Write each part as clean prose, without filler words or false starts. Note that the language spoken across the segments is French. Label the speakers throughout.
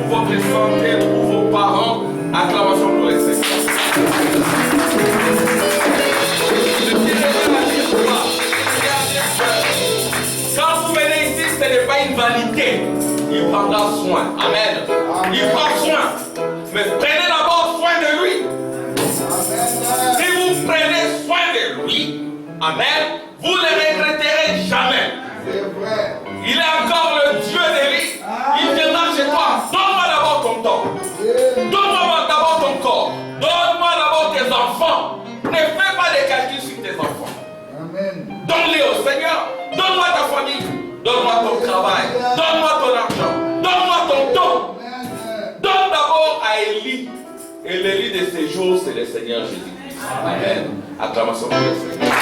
Speaker 1: pour votre santé, pour vos parents. Acclamation pour les Seigneurs. Quand vous venez ici, ce n'est pas une vanité. Il prendra soin. Amen. Il prend soin. Mais prenez d'abord soin de lui. Si vous prenez soin de lui, amen, vous ne le regretterez jamais. Il est encore le Dieu de vie. Il viendra chez toi. Donne-moi d'abord ton temps. Donne-moi d'abord ton corps. Donne-moi d'abord tes enfants. Ne fais pas de calculs sur tes enfants. Donne-les au Seigneur. Donne-moi ta famille. Donne-moi ton travail. Donne-moi ton argent. Donne-moi ton temps. Donne d'abord à Élie. Et l'Élie de ces jours, c'est le Seigneur Jésus-Christ. Amen. Acclamation pour le Seigneur.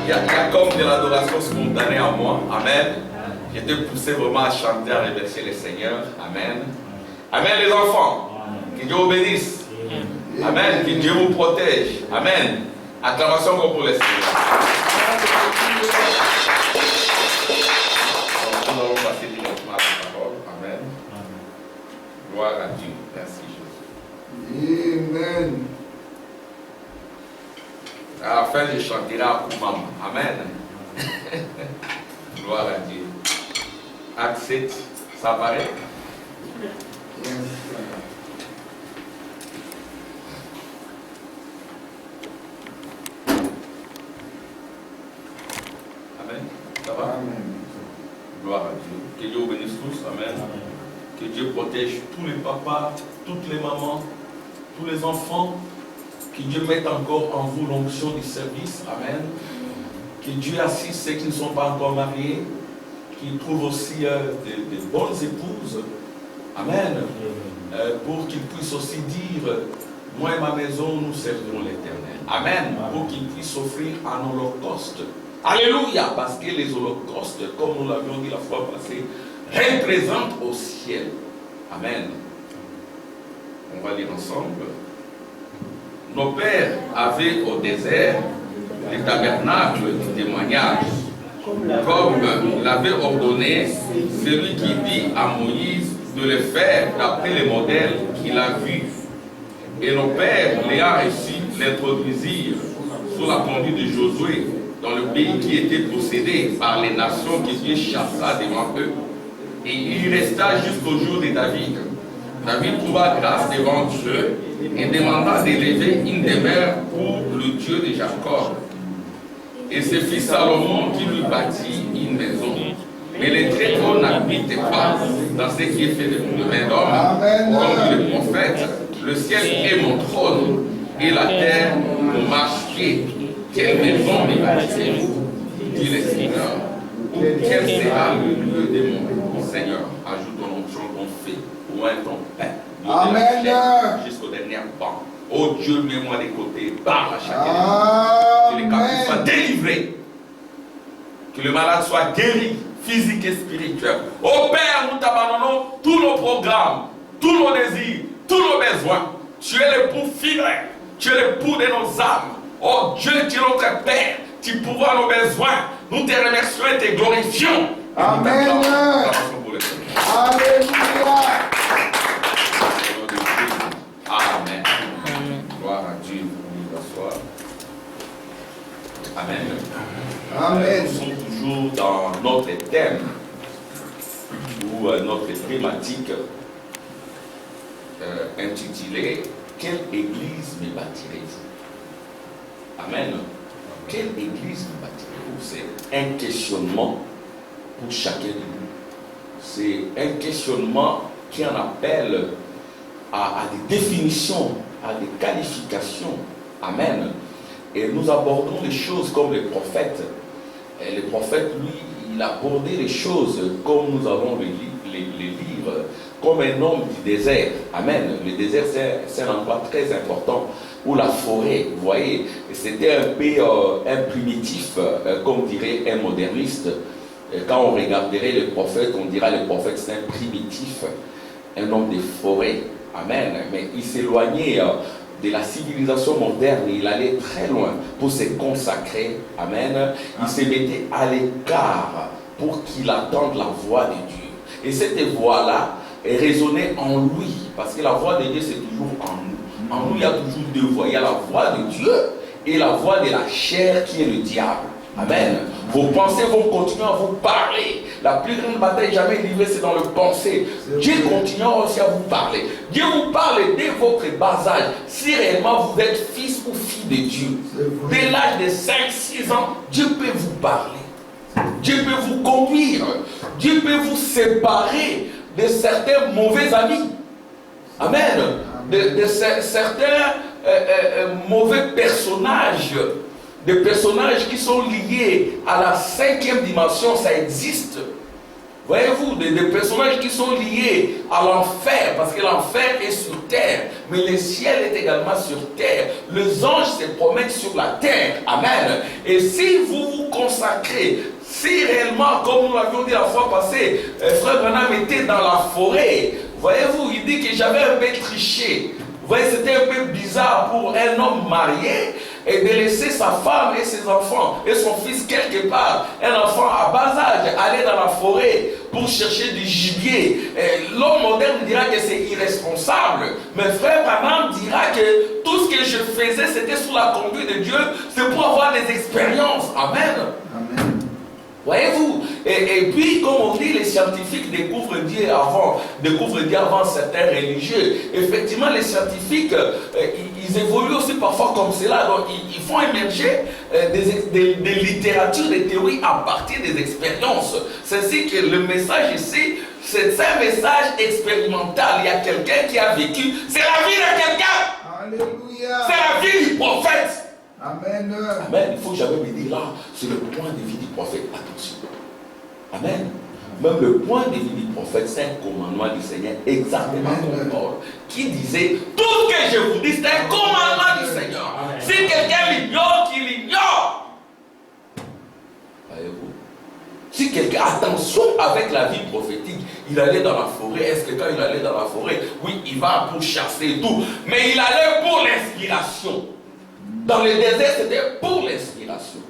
Speaker 1: Il y a comme de l'adoration spontanée en moi. Amen. J'étais poussé vraiment à chanter, à remercier le Seigneur. Amen. Amen les enfants. Que Dieu vous bénisse. Amen. Que Dieu vous protège. Amen. Acclamation pour le Seigneur. Nous allons passer directement à la parole. Amen. Gloire à Dieu. Merci Jésus.
Speaker 2: Amen.
Speaker 1: À la fin, je chanterai à Koumam. Amen. Gloire à Dieu. Acte 7, ça apparaît? Amen. Ça va?
Speaker 2: Amen.
Speaker 1: Gloire à Dieu. Que Dieu vous bénisse tous. Amen. Que Dieu protège tous les papas, toutes les mamans, tous les enfants. Que Dieu mette encore en vous l'onction du service. Amen. Que Dieu assiste ceux qui ne sont pas encore mariés. Qu'il trouve aussi des bonnes épouses. Amen. Pour qu'ils puissent aussi dire, moi et ma maison, nous servirons l'Éternel. Amen. Pour qu'ils puissent offrir un holocauste. Alléluia. Parce que les holocaustes, comme nous l'avions dit la fois passée, représentent au ciel. Amen. On va lire ensemble. Nos pères avaient au désert les tabernacles du témoignage, comme l'avait ordonné celui qui dit à Moïse de le faire d'après les modèles qu'il a vus. Et nos pères, l'ayant reçu, l'introduisirent sous la conduite de Josué dans le pays qui était possédé par les nations que Dieu chassa devant eux. Et il resta jusqu'au jour de David. David trouva grâce devant Dieu et demanda d'élever une demeure pour le Dieu de Jacob. Et ce fut Salomon qui lui bâtit une maison. Mais les très hauts n'habitent pas dans ce qui est fait de main d'homme. Comme dit le prophète, le ciel est mon trône et la terre mon marche-pied. Quelle maison me bâtirez-vous, dit le Seigneur? Ou quel sera le lieu de mon Seigneur? Ajoute ton onction, ton fait, ou un ton pain.
Speaker 2: Amen.
Speaker 1: Jusqu'au dernier banc. Oh Dieu, mets-moi des côtés, barre à chacun. Que les captifs soient délivrés. Que le malade soit guéri, physique et spirituel. Oh Père, nous t'abandonnons tous nos programmes, tous nos désirs, tous nos besoins. Tu es l'époux fidèle. Tu es l'époux de nos âmes. Oh Dieu, tu es notre Père. Tu pourvois nos besoins. Nous te remercions et te glorifions.
Speaker 2: Amen. Alléluia.
Speaker 1: Amen. Gloire à Dieu. Amen.
Speaker 2: Amen.
Speaker 1: Nous sommes toujours dans notre thème ou notre thématique intitulée quelle église me bâtirez-vous? Amen. Quelle église me bâtirez-vous? C'est un questionnement pour chacun de nous. C'est un questionnement qui en appelle à des définitions, à des qualifications. Amen. Et nous abordons les choses comme les prophètes. Et le prophète, lui, il abordait les choses comme nous allons les lire, comme un homme du désert. Amen. Le désert, c'est un endroit très important. Ou la forêt, vous voyez, c'était un peu un primitif, comme dirait un moderniste. Quand on regarderait le prophète, on dira le prophète c'est un primitif, un homme de forêt. Amen. Mais il s'éloignait de la civilisation moderne, il allait très loin pour se consacrer. Amen. Il se mettait à l'écart
Speaker 3: pour qu'il attende la voix de Dieu. Et cette voix-là résonnait en lui, parce que la voix de Dieu c'est toujours en nous. En nous il y a toujours deux voix. Il y a la voix de Dieu et la voix de la chair qui est le diable. Amen. Vos pensées vont continuer à vous parler. La plus grande bataille jamais livrée, c'est dans le pensée. Dieu continuera aussi à vous parler. Dieu vous parle dès votre bas âge. Si réellement vous êtes fils ou fille de Dieu, dès l'âge de 5-6 ans, Dieu peut vous parler. Dieu peut vous conduire. Dieu peut vous séparer de certains mauvais amis. Amen. De certains mauvais personnages. Des personnages qui sont liés à la 5e dimension, ça existe. Voyez-vous, des personnages qui sont liés à l'enfer, parce que l'enfer est sur terre, mais le ciel est également sur terre. Les anges se promènent sur la terre. Amen. Et si vous vous consacrez, si réellement, comme nous l'avions dit la fois passée, Frère Branham était dans la forêt, voyez-vous, il dit que j'avais un peu triché. Vous voyez, c'était un peu bizarre pour un homme marié et de laisser sa femme et ses enfants et son fils quelque part, un enfant à bas âge, aller dans la forêt pour chercher du gibier. L'homme moderne dira que c'est irresponsable, mais Frère Branham dira que tout ce que je faisais, c'était sous la conduite de Dieu, c'est pour avoir des expériences. Amen. Amen. Voyez-vous, et puis comme on dit, les scientifiques découvrent Dieu avant certains religieux. Effectivement, les scientifiques, ils évoluent aussi parfois comme cela. Donc ils font émerger des littératures, des théories à partir des expériences. C'est ainsi que le message ici, c'est un message expérimental. Il y a quelqu'un qui a vécu. C'est la vie de quelqu'un.
Speaker 2: Alléluia.
Speaker 3: C'est la vie du prophète.
Speaker 2: Amen.
Speaker 3: Amen. Il faut jamais me dire là, c'est le point de vue du prophète. Attention. Amen. Même le point de vue du prophète, c'est un commandement du Seigneur, exactement comme Paul, qui disait, tout ce que je vous dis, c'est un commandement du Seigneur. Amen. Si quelqu'un l'ignore, qu'il l'ignore. Voyez-vous? Si quelqu'un, attention avec la vie prophétique, il allait dans la forêt. Est-ce que quand il allait dans la forêt, oui, il va pour chasser et tout, mais il allait pour l'inspiration. Dans le désert, c'était pour l'inspiration.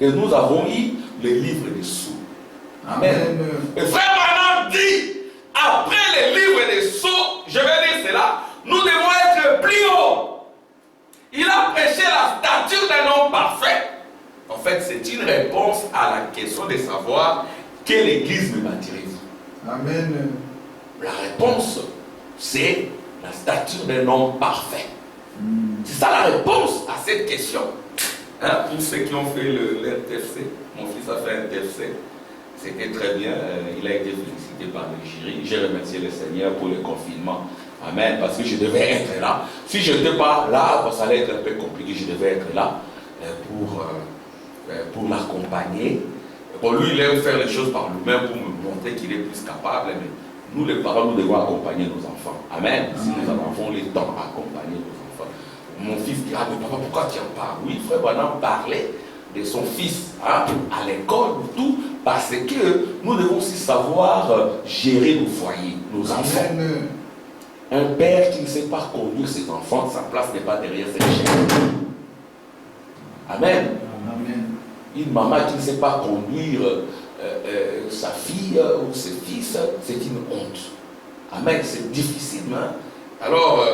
Speaker 3: Et nous avons eu le livre des sceaux. Amen. Et Frère Branham dit, après le livre des sceaux, je vais dire cela, nous devons être plus haut. Il a prêché la stature d'un homme parfait. En fait, c'est une réponse à la question de savoir quelle église me bâtirez-vous.
Speaker 2: Amen.
Speaker 3: La réponse, c'est la stature d'un homme parfait. C'est ça la réponse à cette question. Hein, pour ceux qui ont fait l'RTFC, mon fils a fait un TFC. C'était très bien. Il a été félicité par le jury. J'ai remercié le Seigneur pour le confinement. Amen. Parce que je devais être là. Si je n'étais pas là, ça allait être un peu compliqué. Je devais être là pour l'accompagner. Bon, lui, il aime faire les choses par lui-même pour me montrer qu'il est plus capable. Mais nous, les parents, nous devons accompagner nos enfants. Amen. Si nous avons le temps d'accompagner nos enfants. Mon fils dira, mais papa, pourquoi tu en parles? Oui, Frère Branham parlait de son fils à l'école ou tout, parce que nous devons aussi savoir gérer nos foyers, nos enfants. Amen. Un père qui ne sait pas conduire ses enfants, sa place n'est pas derrière cette chaise. Amen. Amen. Une maman qui ne sait pas conduire sa fille ou ses fils, c'est une honte. Amen, c'est difficile. Hein? Alors,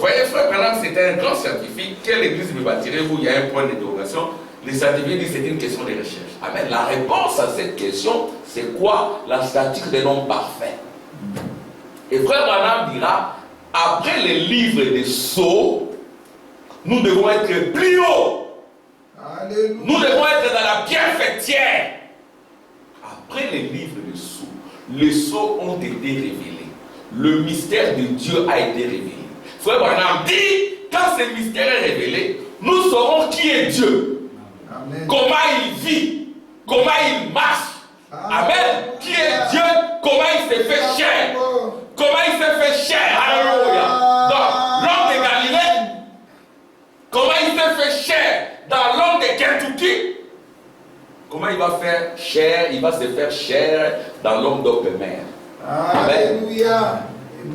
Speaker 3: voyez, Frère Branham, c'était un grand scientifique. Quelle église me bâtirez-vous? Il y a un point d'interrogation. Les scientifiques disent que c'est une question de recherche. Amen. La réponse à cette question, c'est quoi? La stature d'un homme parfait. Et Frère Branham dira, après les livres des sceaux, nous devons être plus haut. Alléluia. Nous devons être dans la bienfaitière. Après les livres des sceaux, les sceaux ont été révélés. Le mystère de Dieu a été révélé. Frère Branham dit, quand ce mystère est révélé, nous saurons qui est Dieu. Amen. Comment il vit, comment il marche. Amen. Qui est Dieu, comment il s'est fait chair. Comment il s'est fait chair. Alléluia. Dans l'homme de Galilée, comment il s'est fait chair dans l'homme de Kentucky. Comment il va faire chair, il va se faire chair dans l'homme d'Oppenheimer. Alléluia.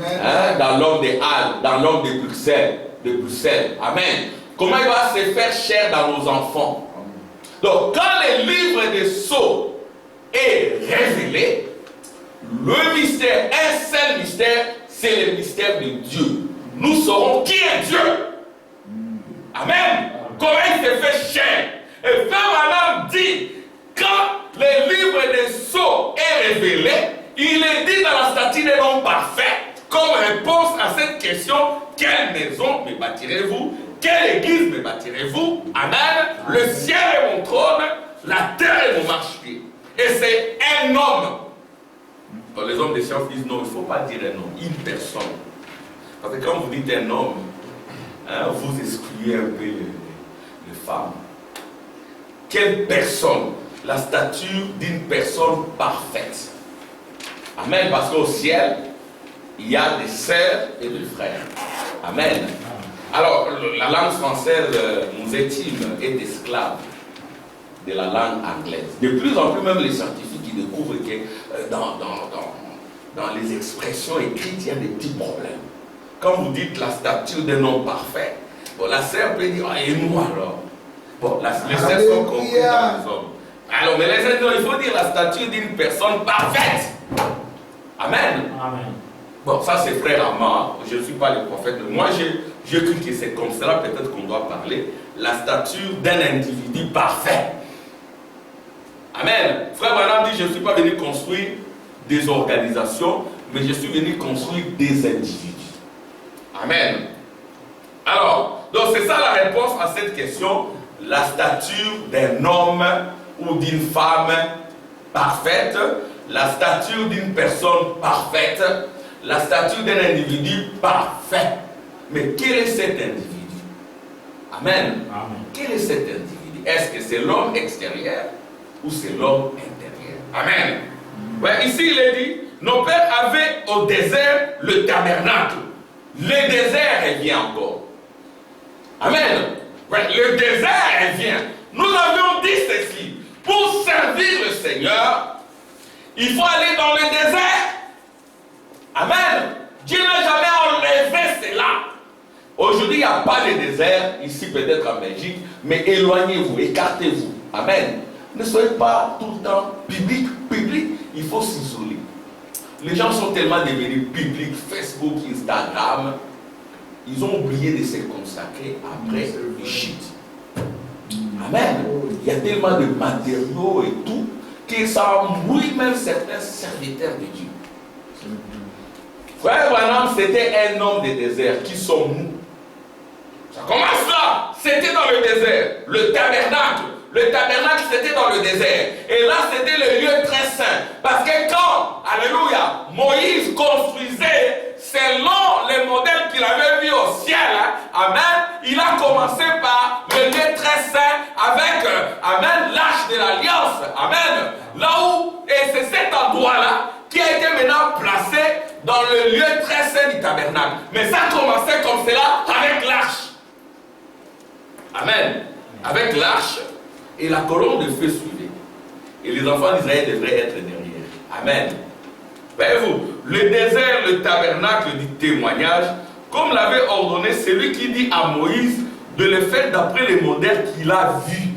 Speaker 3: Hein, dans l'homme de Halle, dans l'homme de Bruxelles. Amen. Comment il va se faire chair dans nos enfants. Donc, quand les livres des sceaux est révélé, le mystère, un seul mystère, c'est le mystère de Dieu. Nous saurons qui est Dieu. Amen. Comment il s'est fait chair. Et Frère Branham dit, quand le livre des Sceaux est révélé, il est dit dans la statue des hommes parfaits, comme réponse à cette question, quelle maison me bâtirez-vous? Quelle église me bâtirez-vous? Amen. Le ciel est mon trône, la terre est mon marchepied. Et c'est un homme. Quand les hommes de science disent non, il ne faut pas dire un homme, une personne. Parce que quand vous dites un homme, hein, vous excluez un peu les femmes. Quelle personne? La stature d'une personne parfaite. Amen. Parce qu'au ciel, il y a des sœurs et des frères. Amen. Alors, la langue française nous estime est esclave de la langue anglaise. De plus en plus, même les scientifiques qui découvrent que dans les expressions écrites, il y a des petits problèmes. Quand vous dites la stature d'un homme parfait, bon, la sœur peut dire, et nous alors? Bon, les sœurs sont comprises dans les hommes. Alors, mais les hommes, il faut dire la stature d'une personne parfaite. Amen.
Speaker 4: Amen.
Speaker 3: Bon, ça c'est frère Amar, je ne suis pas le prophète. Moi, je cru que c'est comme cela, peut-être qu'on doit parler. La stature d'un individu parfait. Amen. Frère Branham dit, je ne suis pas venu construire des organisations, mais je suis venu construire des individus. Amen. Alors, donc c'est ça la réponse à cette question. La stature d'un homme ou d'une femme parfaite, la stature d'une personne parfaite, la stature d'un individu parfait. Mais quel est cet individu? Amen.
Speaker 4: Amen.
Speaker 3: Quel est cet individu? Est-ce que c'est l'homme extérieur ou c'est l'homme intérieur? Amen. Ouais, ici il est dit, nos pères avaient au désert le tabernacle. Le désert revient encore. Amen. Ouais, le désert revient. Nous avions dit ceci. Pour servir le Seigneur, il faut aller dans le désert. Amen. Dieu n'a jamais enlevé cela. Aujourd'hui, il n'y a pas de désert, ici peut-être en Belgique, mais éloignez-vous, écartez-vous. Amen. Ne soyez pas tout le temps public. Il faut s'isoler. Les gens sont tellement devenus publics, Facebook, Instagram, ils ont oublié de se consacrer après les shit. Amen. Il y a tellement de matériaux et tout, que ça embrouille même certains serviteurs de Dieu. Frère Branham, c'était un homme de désert. Qui sommes-nous? Ça commence là. C'était dans le désert. Le tabernacle. Le tabernacle, c'était dans le désert. Et là, c'était le lieu très saint. Parce que quand, alléluia, Moïse construisait selon les modèles qu'il avait vus au ciel, hein, amen, il a commencé par le lieu très saint avec, amen, l'arche de l'alliance. Amen. Là où, et c'est cet endroit-là qui a été maintenant placé dans le lieu très saint du tabernacle. Mais ça a commencé comme cela avec l'arche. Amen. Avec l'arche. Et la colonne de feu suivait. Et les enfants d'Israël devraient être derrière. Amen. Voyez-vous, le désert, le tabernacle du témoignage, comme l'avait ordonné celui qui dit à Moïse de le faire d'après les modèles qu'il a vus.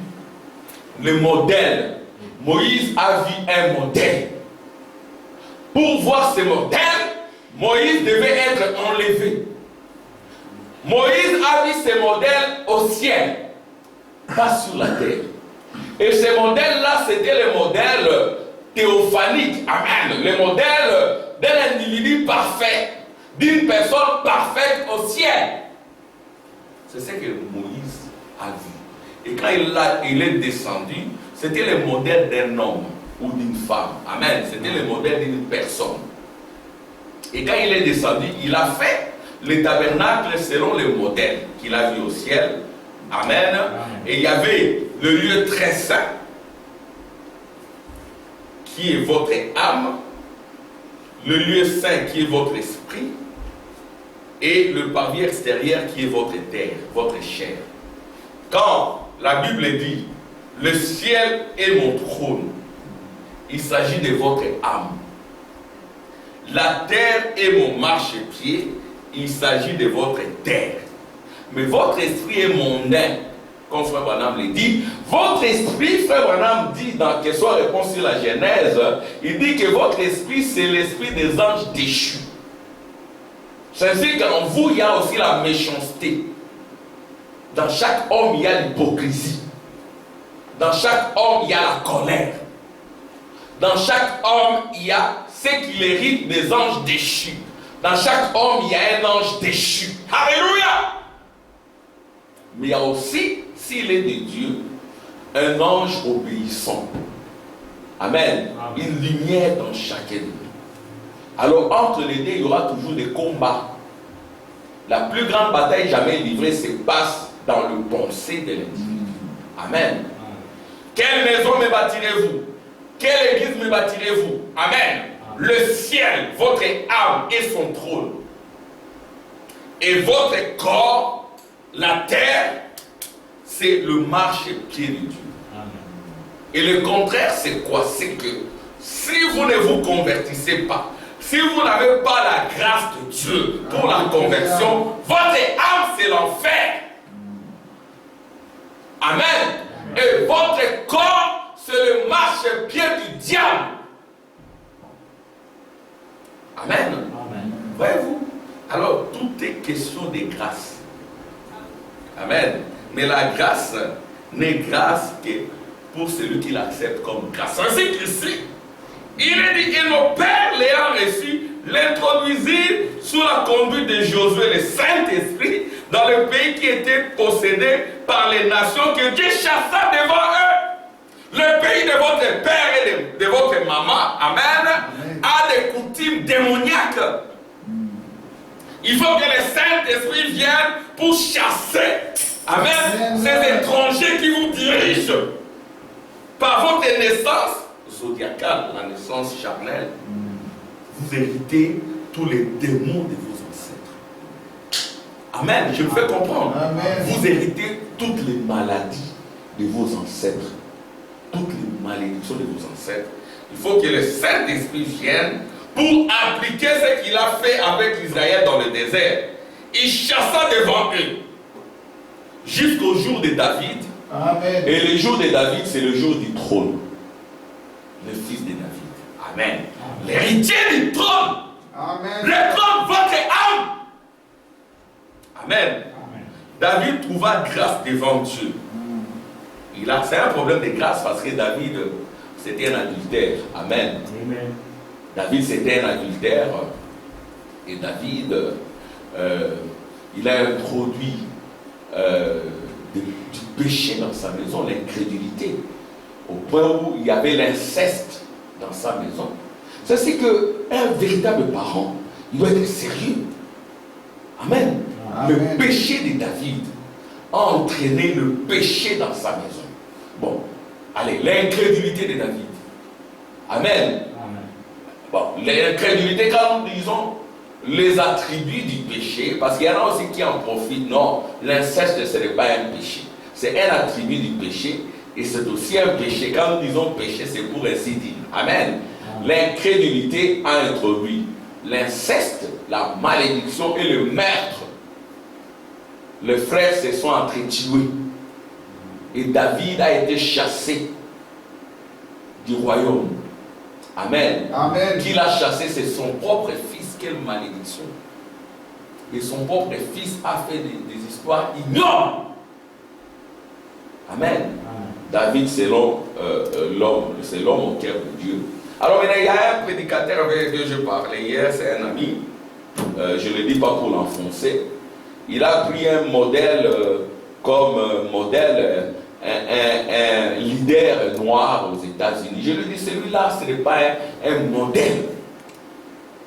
Speaker 3: Le modèle. Moïse a vu un modèle. Pour voir ce modèle, Moïse devait être enlevé. Moïse a vu ce modèle au ciel, pas sur la terre. Et ce modèle-là, c'était le modèle théophanique. Amen. Le modèle d'un individu parfait, d'une personne parfaite au ciel. C'est ce que Moïse a vu. Et quand il est descendu, c'était le modèle d'un homme ou d'une femme. Amen. C'était le modèle d'une personne. Et quand il est descendu, il a fait le tabernacle selon le modèle qu'il a vu au ciel. Amen. Et il y avait le lieu très saint, qui est votre âme, le lieu saint qui est votre esprit, et le parvis extérieur qui est votre terre, votre chair. Quand la Bible dit, le ciel est mon trône, il s'agit de votre âme. La terre est mon marchepied, il s'agit de votre terre. Mais votre esprit est mondain, comme Frère Branham le dit. Votre esprit, Frère Branham dit dans question réponse sur la Genèse, il dit que votre esprit, c'est l'esprit des anges déchus. C'est-à-dire qu'en vous, il y a aussi la méchanceté. Dans chaque homme, il y a l'hypocrisie. Dans chaque homme, il y a la colère. Dans chaque homme, il y a ce qui hérite des anges déchus. Dans chaque homme, il y a un ange déchu. Alléluia! Mais il y a aussi, s'il est de Dieu, un ange obéissant. Amen. Une lumière dans chacun de nous. Alors, entre les deux, il y aura toujours des combats. La plus grande bataille jamais livrée se passe dans le pensée de l'individu. Amen. Quelle maison me bâtirez-vous? Quelle église me bâtirez-vous? Amen. Le ciel, votre âme et son trône. Et votre corps, la terre, c'est le marchepied de Dieu. Amen. Et le contraire, c'est quoi? C'est que si vous ne vous convertissez pas, si vous n'avez pas la grâce de Dieu pour la conversion, votre âme, c'est l'enfer. Amen. Et votre corps, c'est le marchepied du diable. Amen. Amen. Voyez-vous? Alors, tout est question de grâce. Amen. Mais la grâce n'est grâce que pour celui qui l'accepte comme grâce. Ainsi qu'ici, il est dit, et nos pères l'ayant reçu, l'introduisirent sous la conduite de Josué, le Saint-Esprit, dans le pays qui était possédé par les nations que Dieu chassa devant eux. Le pays de votre père et de votre maman, amen, a des coutumes démoniaques. Il faut que le Saint-Esprit vienne pour chasser, amen, ces étrangers qui vous dirigent. Par votre naissance zodiacale, la naissance charnelle, vous héritez tous les démons de vos ancêtres. Amen, je me fais comprendre. Amen. Vous héritez toutes les maladies de vos ancêtres. Toutes les malédictions de vos ancêtres. Il faut que le Saint-Esprit vienne pour appliquer ce qu'il a fait avec Israël dans le désert. Il chassa devant eux jusqu'au jour de David. Amen. Et le jour de David, c'est le jour du trône. Le fils de David. Amen. L'héritier du trône. Amen. Le trône, votre âme. Amen. Amen. David trouva grâce devant Dieu. C'est un problème de grâce parce que David, c'était un adultère. Amen. Amen. David, c'était un adultère. Et David, il a introduit du péché dans sa maison, l'incrédulité, au point où il y avait l'inceste dans sa maison. C'est qu'un véritable parent, il doit être sérieux. Amen. Amen. Le péché de David a entraîné le péché dans sa maison. Bon, allez, l'incrédulité de David. Amen. Amen. Bon, l'incrédulité, quand nous disons les attributs du péché, parce qu'il y en a aussi qui en profitent. Non, l'inceste, ce n'est pas un péché. C'est un attribut du péché et c'est aussi un péché. Quand nous disons péché, c'est pour ainsi dire. Amen. L'incrédulité a introduit l'inceste, la malédiction et le meurtre. Les frères se sont entretués. Et David a été chassé du royaume. Amen. Amen. Qui l'a chassé, c'est son propre fils. Quelle malédiction. Et son propre fils a fait des histoires ignobles. Amen. Amen. David, c'est l'homme au cœur de Dieu. Alors maintenant, il y a un prédicateur avec lequel je parlais hier, c'est un ami. Je ne le dis pas pour l'enfoncer. Il a pris un modèle comme modèle, un leader noir aux États-Unis. Je lui dis, celui-là, ce n'est pas un modèle.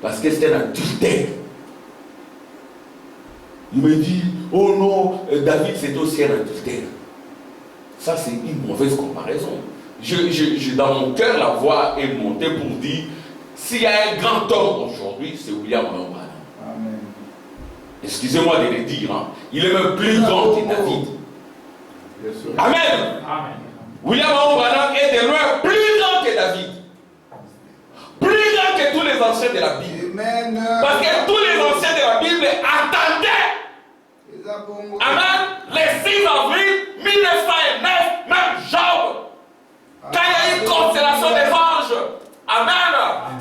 Speaker 3: Parce que c'est un adultère. Il me dit, oh non, David c'est aussi un adultère. Ça c'est une mauvaise comparaison. Dans mon cœur, la voix est montée pour dire, s'il y a un grand homme aujourd'hui, c'est William Branham. Amen. Excusez-moi de le dire, hein. Il est même plus grand que David. Amen. Amen. William Branham est de loin plus grand que David. Plus grand que tous les anciens de la Bible. Amen. Parce que tous les anciens de la Bible attendaient. Amen. Le 6 avril 1900. 109, même Job, quand il y a eu une constellation des anges, amen,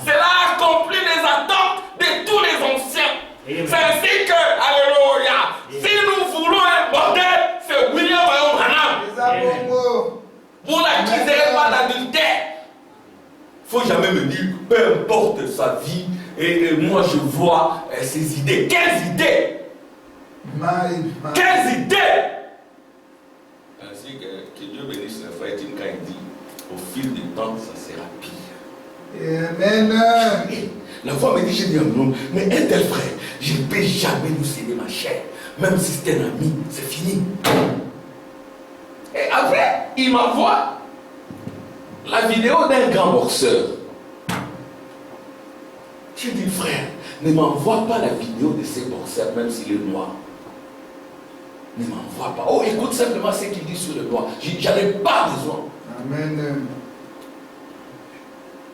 Speaker 3: cela a accompli les attentes de tous les anciens. C'est ainsi que, alléluia, si nous voulons un modèle, c'est William Branham. Vous n'accuserez pas d'adultère. Il ne faut jamais me dire, peu importe sa vie, et moi je vois ses idées. Quelles idées? Quelles idées? Ainsi que Dieu bénisse le frère Tim quand il dit, au fil du temps, ça sera pire.
Speaker 2: Amen.
Speaker 3: La fois me dit, j'ai dit à mon homme, mais un tel frère, je ne peux jamais nous céder ma chair. Même si c'est un ami, c'est fini. Et après, il m'envoie la vidéo d'un grand boxeur. J'ai dit, frère, ne m'envoie pas la vidéo de ces boxeurs, même s'il est noir. Ne m'envoie pas. Oh, écoute simplement ce qu'il dit sur le noir. J'en ai pas besoin.
Speaker 2: Amen.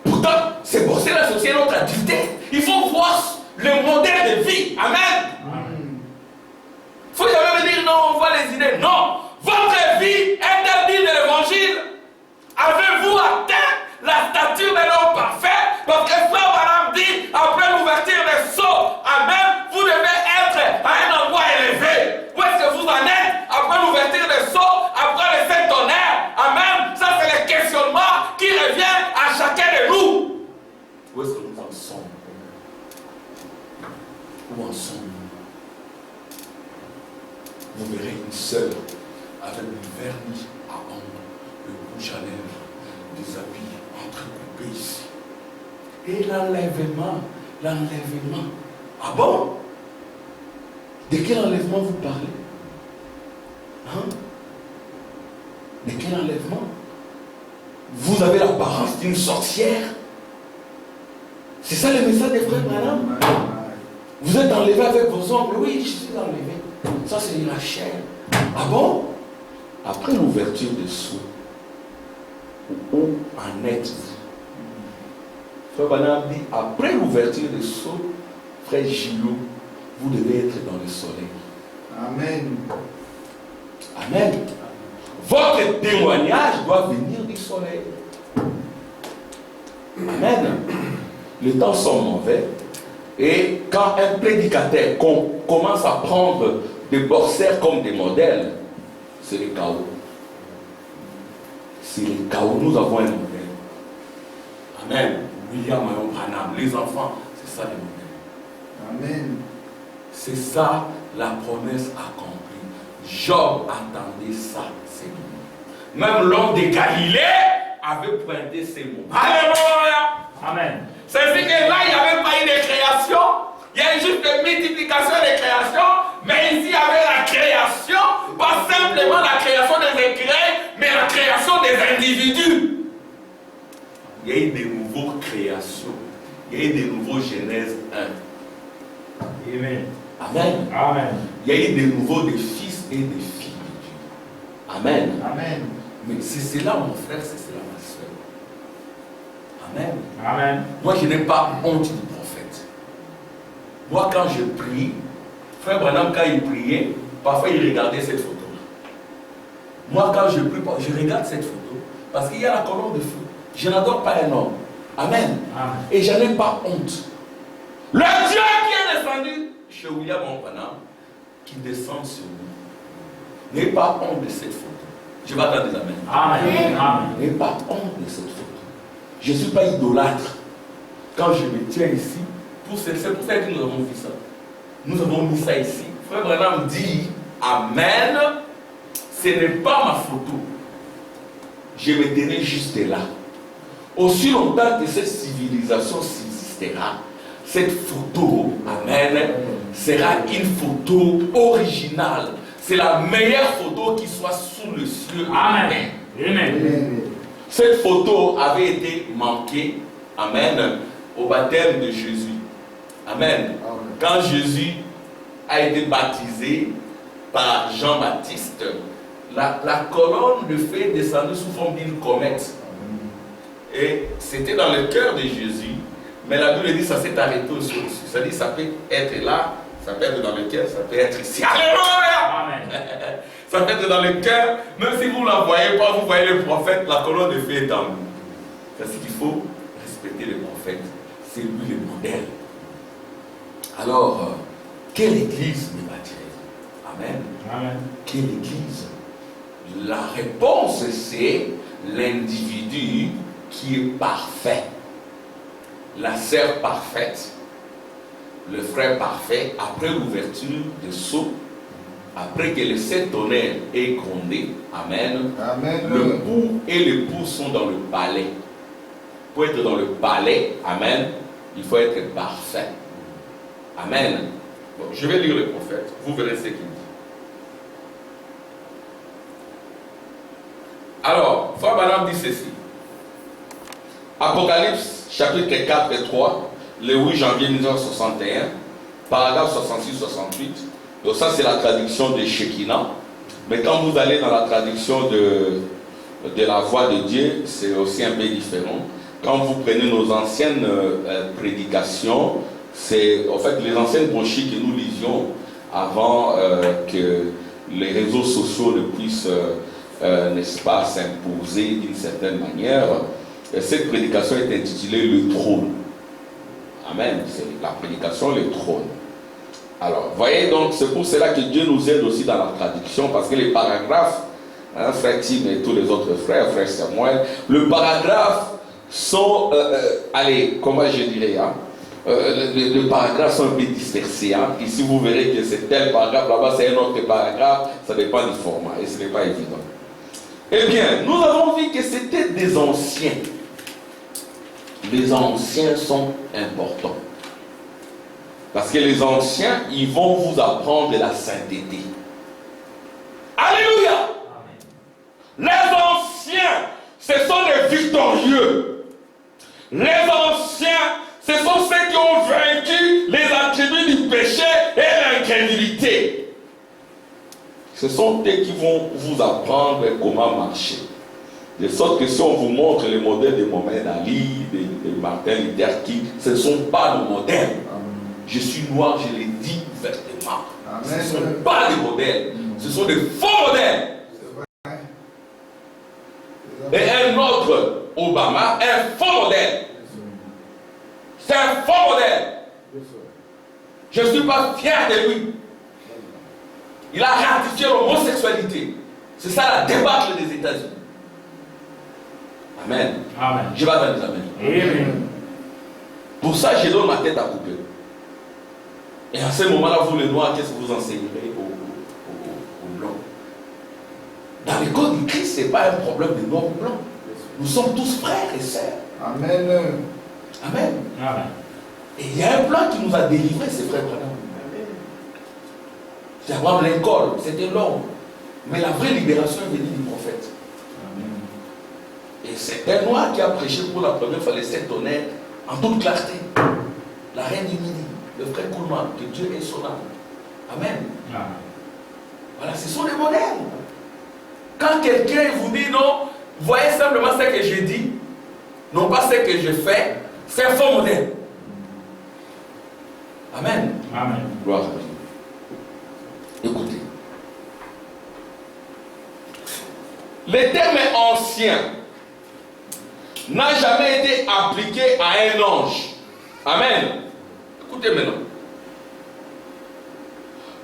Speaker 3: Pourtant, ces boxeurs-là, c'est aussi notre activité. Il faut voir le modèle de vie. Amen. Il faut jamais me dire non, on voit les idées. Non. Votre vie interdite de l'évangile. Avez-vous atteint la stature d'un homme parfait? Parce que Frère Branham dit, après l'ouverture des sceaux, amen, vous devez être à un endroit élevé. Où est-ce que vous en êtes? Après l'ouverture des sceaux, après le Saint-Tonnerre, amen. Ça, c'est le questionnement qui revient à chacun de nous. Où est-ce que nous en sommes? Où en sommes-nous? Vous verrez une sœur avec du vernis à ongles, le rouge à lèvres, des habits entrecoupés ici. Et l'enlèvement. Ah bon? De quel enlèvement vous parlez? Hein? De quel enlèvement? Vous avez l'apparence d'une sorcière? C'est ça le message des frères Branham? Vous êtes enlevé avec vos ongles? Oui, je suis enlevé. Ça, c'est la chair. Ah bon? Après l'ouverture des sceaux, où en êtes-vous? Frère Branham dit, après l'ouverture des sceaux, frère Gillot, vous devez être dans le soleil.
Speaker 2: Amen.
Speaker 3: Amen. Votre témoignage doit venir du soleil. Amen. Les temps sont mauvais. Et quand un prédicateur commence à prendre des boxeurs comme des modèles, c'est le chaos. C'est le chaos. Nous avons un modèle. Amen. William Branham, les enfants, c'est ça le modèle.
Speaker 2: Amen.
Speaker 3: C'est ça la promesse accomplie. Job entendait ça, c'est nous. Même l'homme de Galilée avait pointé ces mots. Alléluia.
Speaker 4: Amen.
Speaker 3: C'est ainsi que là, il n'y avait pas eu de création. Il y a eu juste une multiplication des créations. Mais ici, il y avait la création. Pas simplement la création des écrans, mais la création des individus. Il y a eu de nouvelles créations. Il y a eu de nouveaux Genèse 1.
Speaker 4: Amen.
Speaker 3: Amen.
Speaker 4: Amen.
Speaker 3: Il y a eu de nouveaux des fils et des filles de Dieu. Amen.
Speaker 2: Amen.
Speaker 3: Mais c'est cela, mon frère, c'est cela, ma soeur. Amen.
Speaker 4: Amen.
Speaker 3: Moi, je n'ai pas honte du prophète. Moi, quand je prie, frère Branham, quand il priait, parfois il regardait cette photo. Moi, quand je prie, je regarde cette photo parce qu'il y a la colonne de feu. Je n'adore pas un homme. Amen.
Speaker 4: Amen.
Speaker 3: Et je n'ai pas honte. Le Dieu qui est descendu chez William Branham, qui descend sur nous, n'ayez pas honte de cette photo. Je vais attendre des amens.
Speaker 4: Amen. Amen.
Speaker 3: N'ayez pas honte de cette photo. Je ne suis pas idolâtre. Quand je me tiens ici, c'est pour ça que nous avons vu ça. Nous avons mis ça ici. Frère Branham dit, Amen, ce n'est pas ma photo. Je me tenais juste là. Aussi longtemps que cette civilisation subsistera, cette photo, Amen, sera une photo originale. C'est la meilleure photo qui soit sous le ciel.
Speaker 4: Amen. Amen.
Speaker 3: Cette photo avait été manquée, Amen, au baptême de Jésus. Amen. Quand Jésus a été baptisé par Jean-Baptiste, la colonne de feu est descendue sous forme d'une comète. Et c'était dans le cœur de Jésus. Mais la Bible dit que ça s'est arrêté au dessus. Ça dit ça peut être là, ça peut être dans le cœur, ça peut être ici. Alléluia!
Speaker 4: Amen.
Speaker 1: Ça fait que dans le cœur, même si vous ne la voyez pas, vous voyez le prophète, la colonne de feu est en vous. C'est ce qu'il faut respecter le prophète. C'est lui le modèle. Alors, quelle église me bâtirait-il? Amen.
Speaker 4: Amen.
Speaker 1: Quelle église? La réponse, c'est l'individu qui est parfait. La sœur parfaite, le frère parfait, après l'ouverture des sceaux, après que le sept tonnerres ait grondé, amen,
Speaker 2: Amen.
Speaker 1: le pou et l'époux sont dans le palais. Pour être dans le palais, amen, il faut être parfait. Amen. Bon, je vais lire le prophète, vous verrez ce qu'il dit. Alors, Frère Branham dit ceci. Apocalypse, chapitre 4 et 3, le 8 janvier 1961, paragraphe 66-68. Donc ça, c'est la traduction de Shekinah. Mais quand vous allez dans la traduction de la voix de Dieu, c'est aussi un peu différent. Quand vous prenez nos anciennes prédications, c'est en fait les anciennes brochures que nous lisions avant que les réseaux sociaux ne puissent, n'est-ce pas, s'imposer d'une certaine manière. Et cette prédication est intitulée Le Trône. Amen. C'est la prédication Le Trône. Alors, voyez donc, c'est pour cela que Dieu nous aide aussi dans la traduction, parce que les paragraphes, frère Tim et tous les autres frères, frère Samuel, le paragraphe sont, allez, comment je dirais, les paragraphes sont un peu dispersés. Ici, vous verrez que c'est tel paragraphe, là-bas, c'est un autre paragraphe, ça dépend du format, et ce n'est pas évident. Eh bien, nous avons vu que c'était des anciens. Les anciens sont importants. Parce que les anciens, ils vont vous apprendre la sainteté. Alléluia! Les anciens, ce sont les victorieux. Les anciens, ce sont ceux qui ont vaincu les attributs du péché et l'incrédulité. Ce sont eux qui vont vous apprendre comment marcher. De sorte que si on vous montre les modèles de Mohamed Ali, de Martin Luther King, ce ne sont pas nos modèles. Je suis noir, je l'ai dit ouvertement. Ce ne sont pas des modèles. Ce sont des faux modèles. Et un autre, Obama, un faux modèle. C'est un faux modèle. Je ne suis pas fier de lui. Il a ratifié l'homosexualité. C'est ça la débâcle des États-Unis. Amen.
Speaker 4: Amen.
Speaker 1: Je vais attendre les amens.
Speaker 4: Amen.
Speaker 1: Pour ça, je donne ma tête à couper. Et à ce moment-là, vous les noirs, qu'est-ce que vous enseignerez aux blancs? Dans les codes du Christ, ce n'est pas un problème de noir ou blanc. Nous sommes tous frères et sœurs.
Speaker 2: Amen.
Speaker 1: Amen.
Speaker 4: Amen.
Speaker 1: Et il y a un plan qui nous a délivrés, ces frères Branham. C'est Abraham Lincoln, c'était l'homme. Mais la vraie libération est venue du prophète.
Speaker 2: Amen.
Speaker 1: Et c'est un noir qui a prêché pour la première fois les 7 tonnerres en toute clarté. La reine du Midi, le frère Kuhlman, que Dieu est son âme. Amen.
Speaker 4: Amen.
Speaker 1: Voilà, ce sont les modèles. Quand quelqu'un vous dit non, voyez simplement ce que je dis, non pas ce que je fais, c'est un faux modèle. Amen.
Speaker 4: Amen.
Speaker 1: Gloire à Dieu. Écoutez. Le terme ancien n'a jamais été appliqué à un ange. Amen. Écoutez maintenant.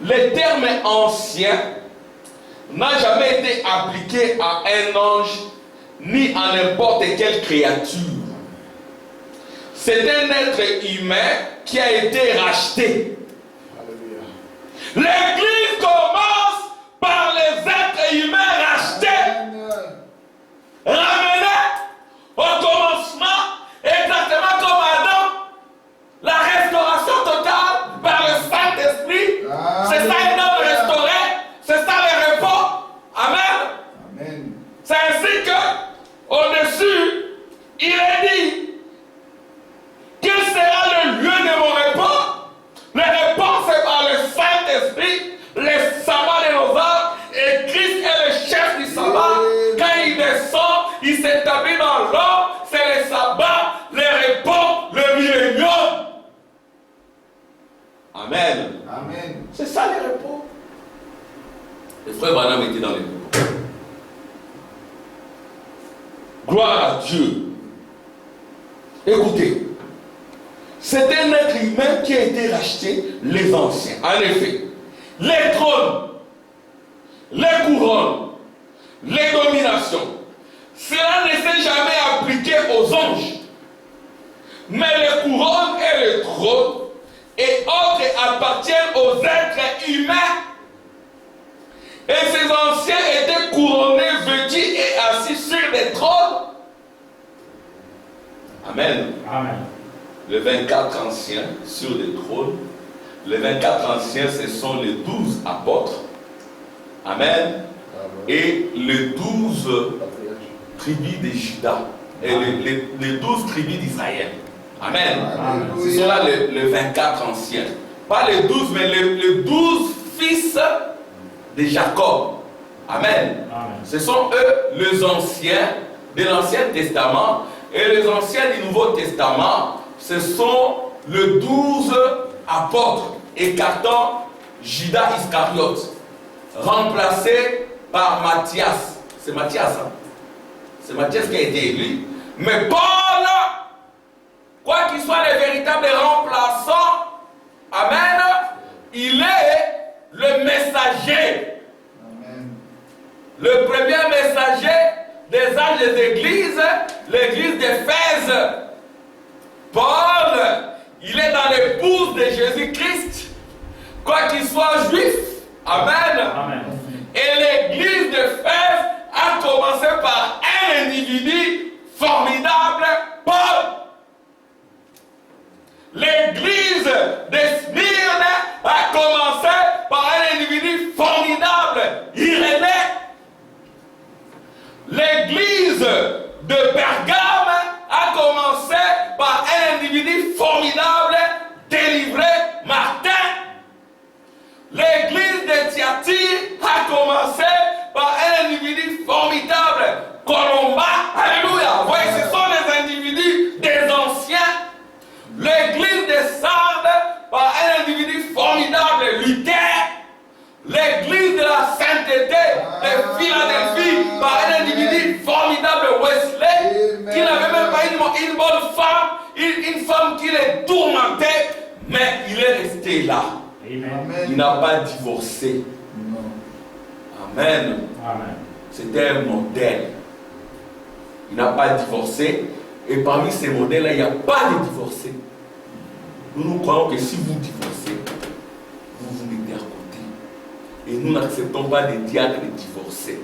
Speaker 1: Le terme ancien n'a jamais été appliqué à un ange ni à n'importe quelle créature. C'est un être humain qui a été racheté.
Speaker 2: Alléluia.
Speaker 1: L'église commence par les êtres humains rachetés, ramenés au commencement, exactement comme Adam. La restauration totale par le Saint-Esprit. C'est ça un homme restauré. C'est ça le repos. Amen.
Speaker 2: Amen.
Speaker 1: C'est ainsi que, au-dessus, il est dit, quel sera le lieu de mon repos? Le repos, c'est par le Saint-Esprit, le sabbat de nos âmes, et Christ est le chef du sabbat. Quand il descend, il s'établit dans l'homme, c'est le sabbat, le repos, le millénium. Amen.
Speaker 2: Amen.
Speaker 1: C'est ça le repos.
Speaker 3: Le frère Branham était dans les dépôts. Gloire à Dieu. Écoutez, c'est un être humain qui a été racheté, les anciens. En effet, les trônes, les couronnes, les dominations, cela ne s'est jamais appliqué aux anges. Mais les couronnes et les trônes et autres appartiennent aux êtres humains. Et ces anciens étaient couronnés, vêtus et assis sur des trônes. Amen.
Speaker 4: Amen.
Speaker 3: Les 24 anciens sur des trônes. Les 24 anciens, ce sont les 12 apôtres. Amen. Et les 12 tribus de Juda. Et les 12 tribus d'Israël. Amen.
Speaker 4: Amen.
Speaker 3: Ce sont là les 24 anciens. Pas les 12, mais les 12 fils de Jacob. Amen.
Speaker 4: Amen.
Speaker 3: Ce sont eux les anciens de l'Ancien Testament. Et les anciens du Nouveau Testament, ce sont les 12 apôtres, écartant Judas Iscariote, remplacé par Matthias. C'est Matthias, hein? C'est Matthias qui a été élu. Mais Paul, quoi qu'il soit le véritable remplaçant, amen, il est le messager.
Speaker 2: Amen.
Speaker 3: Le premier messager des âges des églises, l'église d'Éphèse. Paul, il est dans l'épouse de Jésus-Christ, quoi qu'il soit juif. Amen.
Speaker 4: Amen.
Speaker 3: Et l'église d'Éphèse a commencé par un individu formidable, Paul. L'église de Smyrne a commencé par un individu formidable, Irénée. L'église de Pergame a commencé par un individu formidable, délivré, Martin. L'église de Thyatire a commencé par un individu formidable, Colomba. Alléluia. Vous voyez, ce sont les individus des anciens. L'église de Sardes par un individu formidable, Luther. L'église de la sainteté de Philadelphie par un individu formidable, Wesley, qui n'avait même pas une bonne femme, une femme qui les tourmentait, mais il est resté là.
Speaker 4: Amen.
Speaker 3: Il n'a pas divorcé.
Speaker 2: Non.
Speaker 3: Amen.
Speaker 4: Amen.
Speaker 3: C'était un modèle. Il n'a pas divorcé. Et parmi ces modèles-là, il n'y a pas de divorcés. Nous croyons que si vous divorcez, vous vous mettez à côté. Et nous n'acceptons pas des diacres divorcés.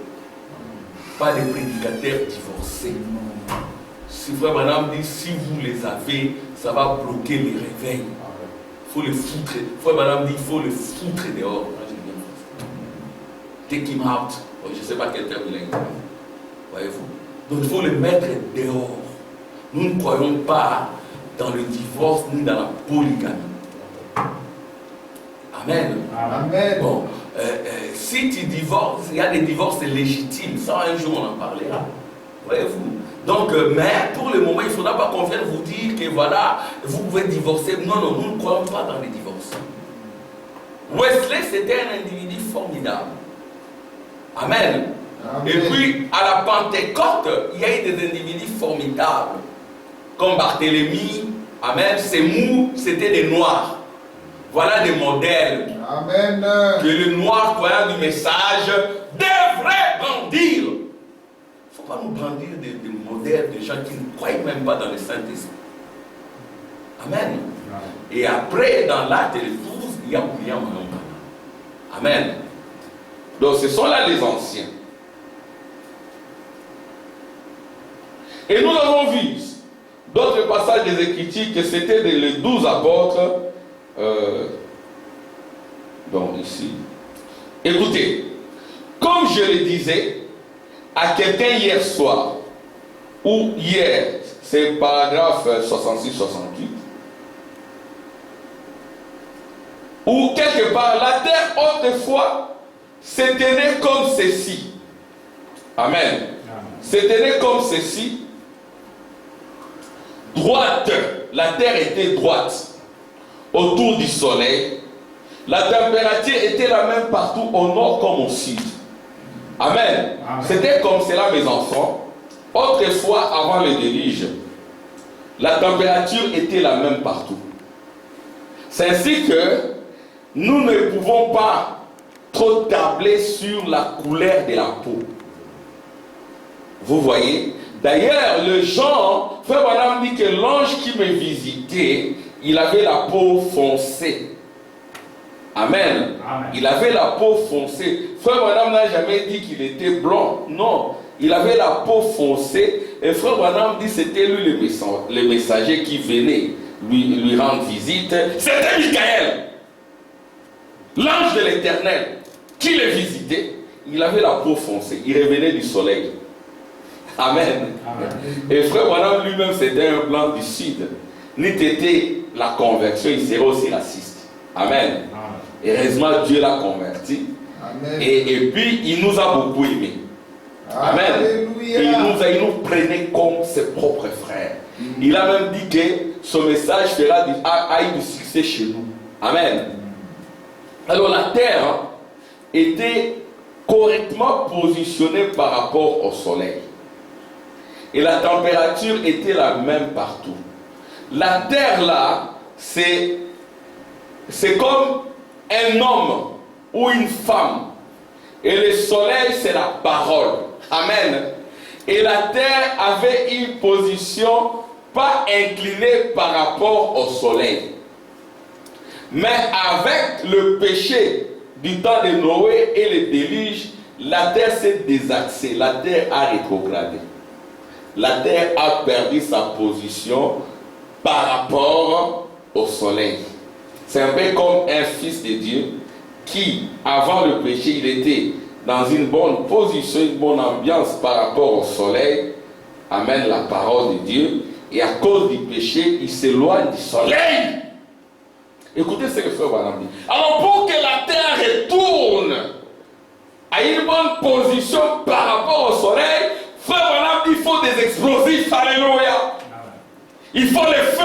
Speaker 3: Pas des prédicateurs divorcés. Si Frère Branham dit, si vous les avez, ça va bloquer les réveils. Il faut les foutre. Frère Branham dit, il faut les foutre dehors. Moi, j'aime bien ça. Take him out. Je ne sais pas quel terme il a dit. Voyez-vous. Donc il faut les mettre dehors. Nous ne croyons pas dans le divorce ni dans la polygamie. Amen.
Speaker 2: Amen.
Speaker 3: Bon, si tu divorces, il y a des divorces légitimes. Ça, un jour, on en parlera. Voyez-vous. Donc, mais pour le moment, il ne faudra pas qu'on vienne vous dire que voilà, vous pouvez divorcer. Non, non, nous ne croyons pas dans les divorces. Wesley, c'était un individu formidable. Amen.
Speaker 2: Amen.
Speaker 3: Et puis, à la Pentecôte, il y a eu des individus formidables. Comme Barthélemy, amen, ces mous, c'était des noirs. Voilà des modèles.
Speaker 2: Amen.
Speaker 3: Que le noir, croyant du message, devrait brandir. Il ne faut pas nous brandir des modèles de gens qui ne croient même pas dans le Saint-Esprit. Amen. Et après, dans l'acte 12, il y a William Branham. Amen. Donc, ce sont là les anciens. Et nous avons vu d'autres passages des Écritures que c'était les 12 apôtres. Donc ici. Écoutez, comme je le disais à quelqu'un hier soir, ou hier, c'est paragraphe 66-68, ou quelque part, la terre autrefois se tenait comme ceci. Amen. Se tenait comme ceci. Droite, la terre était droite autour du soleil. La température était la même partout au nord comme au sud. Amen.
Speaker 4: Amen.
Speaker 3: C'était comme cela, mes enfants. Autrefois, avant le déluge, la température était la même partout. C'est ainsi que nous ne pouvons pas trop tabler sur la couleur de la peau. Vous voyez? D'ailleurs, le genre, Frère Branham dit que l'ange qui me visitait, il avait la peau foncée. Amen.
Speaker 4: Amen.
Speaker 3: Il avait la peau foncée. Frère Branham n'a jamais dit qu'il était blanc. Non, il avait la peau foncée. Et Frère Branham dit que c'était lui le messager qui venait lui rendre visite. C'était Michael, l'ange de l'Éternel, qui le visitait. Il avait la peau foncée. Il revenait du soleil. Amen.
Speaker 4: Amen.
Speaker 3: Et Frère Branham lui-même, c'était un blanc du sud. N'eût été la conversion, il serait aussi raciste. Amen.
Speaker 4: Amen.
Speaker 3: Heureusement, Dieu l'a converti.
Speaker 2: Amen.
Speaker 3: Et puis, il nous a beaucoup aimés. Amen.
Speaker 2: Alléluia.
Speaker 3: Et il nous prenait comme ses propres frères. Il a même dit que son message a eu du succès chez nous. Amen. Alors, la terre était correctement positionnée par rapport au soleil. Et la température était la même partout. La terre là, c'est comme un homme ou une femme. Et le soleil, c'est la parole. Amen. Et la terre avait une position pas inclinée par rapport au soleil. Mais avec le péché du temps de Noé et le déluge, la terre s'est désaxée. La terre a rétrogradé. La terre a perdu sa position par rapport au soleil. C'est un peu comme un fils de Dieu qui, avant le péché, il était dans une bonne position, une bonne ambiance par rapport au soleil. Amène la parole de Dieu. Et à cause du péché, il s'éloigne du soleil. Écoutez ce que Frère Branham dit. Alors pour que la terre retourne à une bonne position par rapport au soleil, Frère Branham dit, il faut des explosifs. Alléluia. Il faut les feux.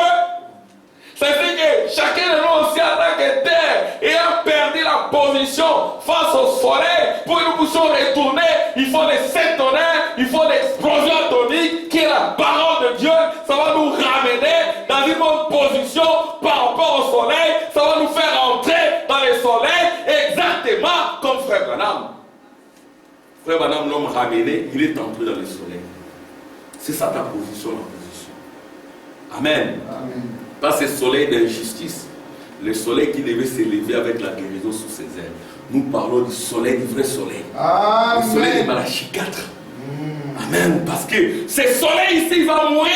Speaker 3: C'est-à-dire que chacun de nous aussi en tant que terre ayant perdu la position face au soleil, pour que nous puissions retourner, il faut les sept tonnerres, il faut l'explosion atomique qui est la parole de Dieu. Ça va nous ramener dans une bonne position par rapport au soleil. Ça va nous faire entrer dans le soleil exactement comme Frère Branham. Frère Branham, l'homme ramené, il est entré dans le soleil. C'est ça ta position, la position. Amen.
Speaker 2: Amen.
Speaker 3: Pas ce soleil d'injustice, le soleil qui devait s'élever avec la guérison sous ses ailes. Nous parlons du soleil, du vrai soleil.
Speaker 2: Amen.
Speaker 3: Le soleil de Malachie 4. Amen. Parce que ce soleil ici, il va mourir.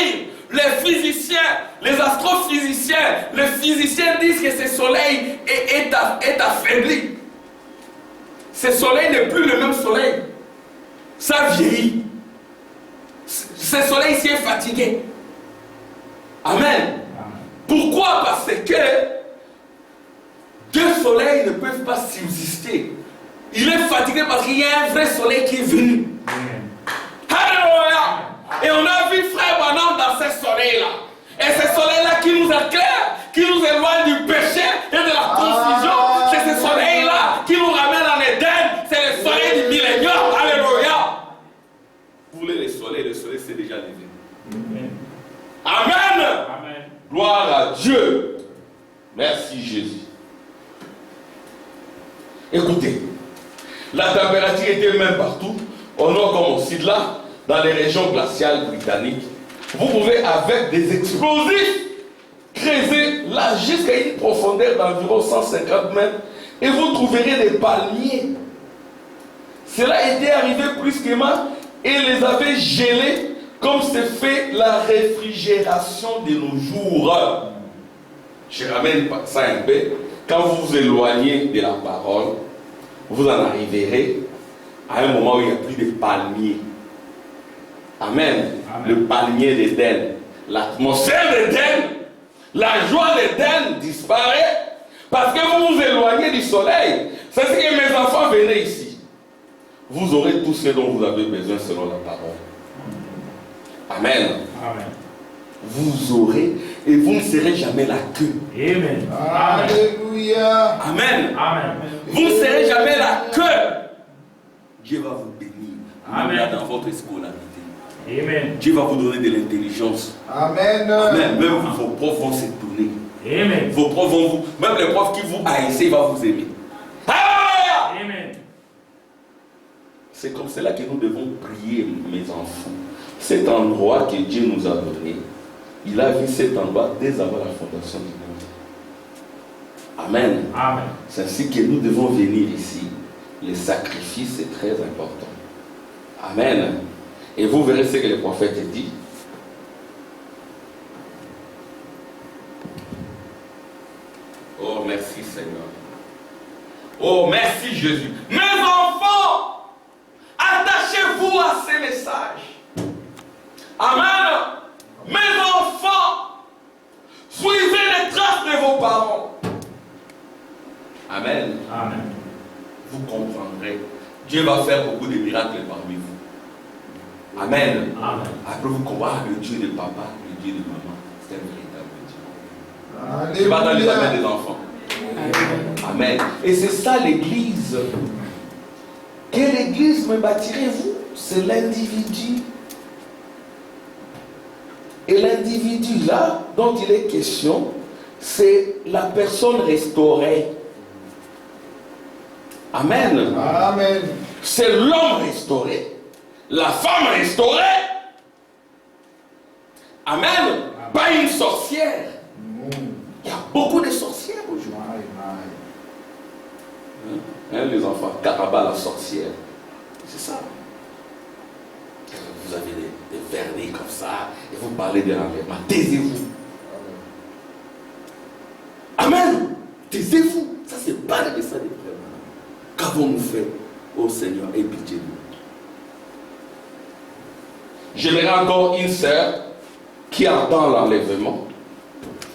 Speaker 3: Les physiciens, les astrophysiciens, les physiciens disent que ce soleil est affaibli. Ce soleil n'est plus le même soleil. Ça vieillit. Ce soleil ici est fatigué. Amen. Pourquoi? Parce que deux soleils ne peuvent pas subsister. Il est fatigué parce qu'il y a un vrai soleil qui est venu. Alléluia. Et on a vu Frère Branham dans ce soleil-là. Et ce soleil-là qui nous éclaire, qui nous éloigne du péché et de la confusion. C'est ce soleil-là qui nous ramène en Éden. C'est le soleil du millénium. Alléluia. Vous voulez le soleil s'est déjà levé. Amen.
Speaker 4: Amen.
Speaker 3: Gloire à Dieu. Merci Jésus. Écoutez, la température était même partout, au nord comme au sud, là, dans les régions glaciales britanniques. Vous pouvez, avec des explosifs, creuser là jusqu'à une profondeur d'environ 150 mètres et vous trouverez des palmiers. Cela était arrivé brusquement et les avait gelés comme se fait la réfrigération de nos jours. Je ramène ça un peu. Quand vous vous éloignez de la parole, vous en arriverez à un moment où il n'y a plus de palmiers. Amen.
Speaker 4: Amen.
Speaker 3: Le palmier d'Éden, l'atmosphère d'Éden, la joie d'Éden disparaît parce que vous vous éloignez du soleil. C'est ce que mes enfants, venez ici. Vous aurez tout ce dont vous avez besoin selon la parole. Amen.
Speaker 4: Amen.
Speaker 3: Vous aurez et vous ne serez jamais la queue.
Speaker 4: Amen.
Speaker 2: Alléluia.
Speaker 3: Amen.
Speaker 4: Amen.
Speaker 3: Vous ne serez jamais la queue Dieu va vous bénir.
Speaker 4: Amen.
Speaker 3: Même dans votre scolarité.
Speaker 4: Amen.
Speaker 3: Dieu va vous donner de l'intelligence.
Speaker 2: Amen.
Speaker 3: Amen. Même vos profs vont se tourner.
Speaker 4: Amen.
Speaker 3: Vos profs vont vous, même les profs qui vous haïssent, ils vont vous aimer. Alléluia!
Speaker 4: Amen.
Speaker 3: C'est comme cela que nous devons prier, mes enfants. Cet endroit que Dieu nous a donné, il a vu cet endroit dès avant la fondation du monde. Amen.
Speaker 4: Amen.
Speaker 3: C'est ainsi que nous devons venir ici. Le sacrifice est très important. Amen. Et vous verrez ce que le prophète dit. Oh, merci Seigneur. Oh, merci Jésus. Mes enfants, attachez-vous à ces messages. Amen. Mes enfants, suivez les traces de vos parents. Amen.
Speaker 4: Amen.
Speaker 3: Vous comprendrez. Dieu va faire beaucoup de miracles parmi vous. Amen.
Speaker 4: Amen.
Speaker 3: Après vous combattre le Dieu de papa, le Dieu de maman. C'est un véritable Dieu. C'est pas dans les mains des enfants. Amen. Et c'est ça l'église. Quelle église me bâtirez-vous? C'est l'individu. Et l'individu là, dont il est question, c'est la personne restaurée. Amen.
Speaker 2: Amen.
Speaker 3: C'est l'homme restauré, la femme restaurée. Amen. Pas une sorcière. Il y a beaucoup de sorcières aujourd'hui. Hein, les enfants, Caraba la sorcière. C'est ça. Vous avez des vernis comme ça et vous parlez de l'enlèvement. Taisez-vous. Amen. Taisez-vous. Ça, c'est pas le message de frère. Qu'avons-nous fait, ô Seigneur, et pitié de nous. J'aimerais encore une sœur qui attend l'enlèvement,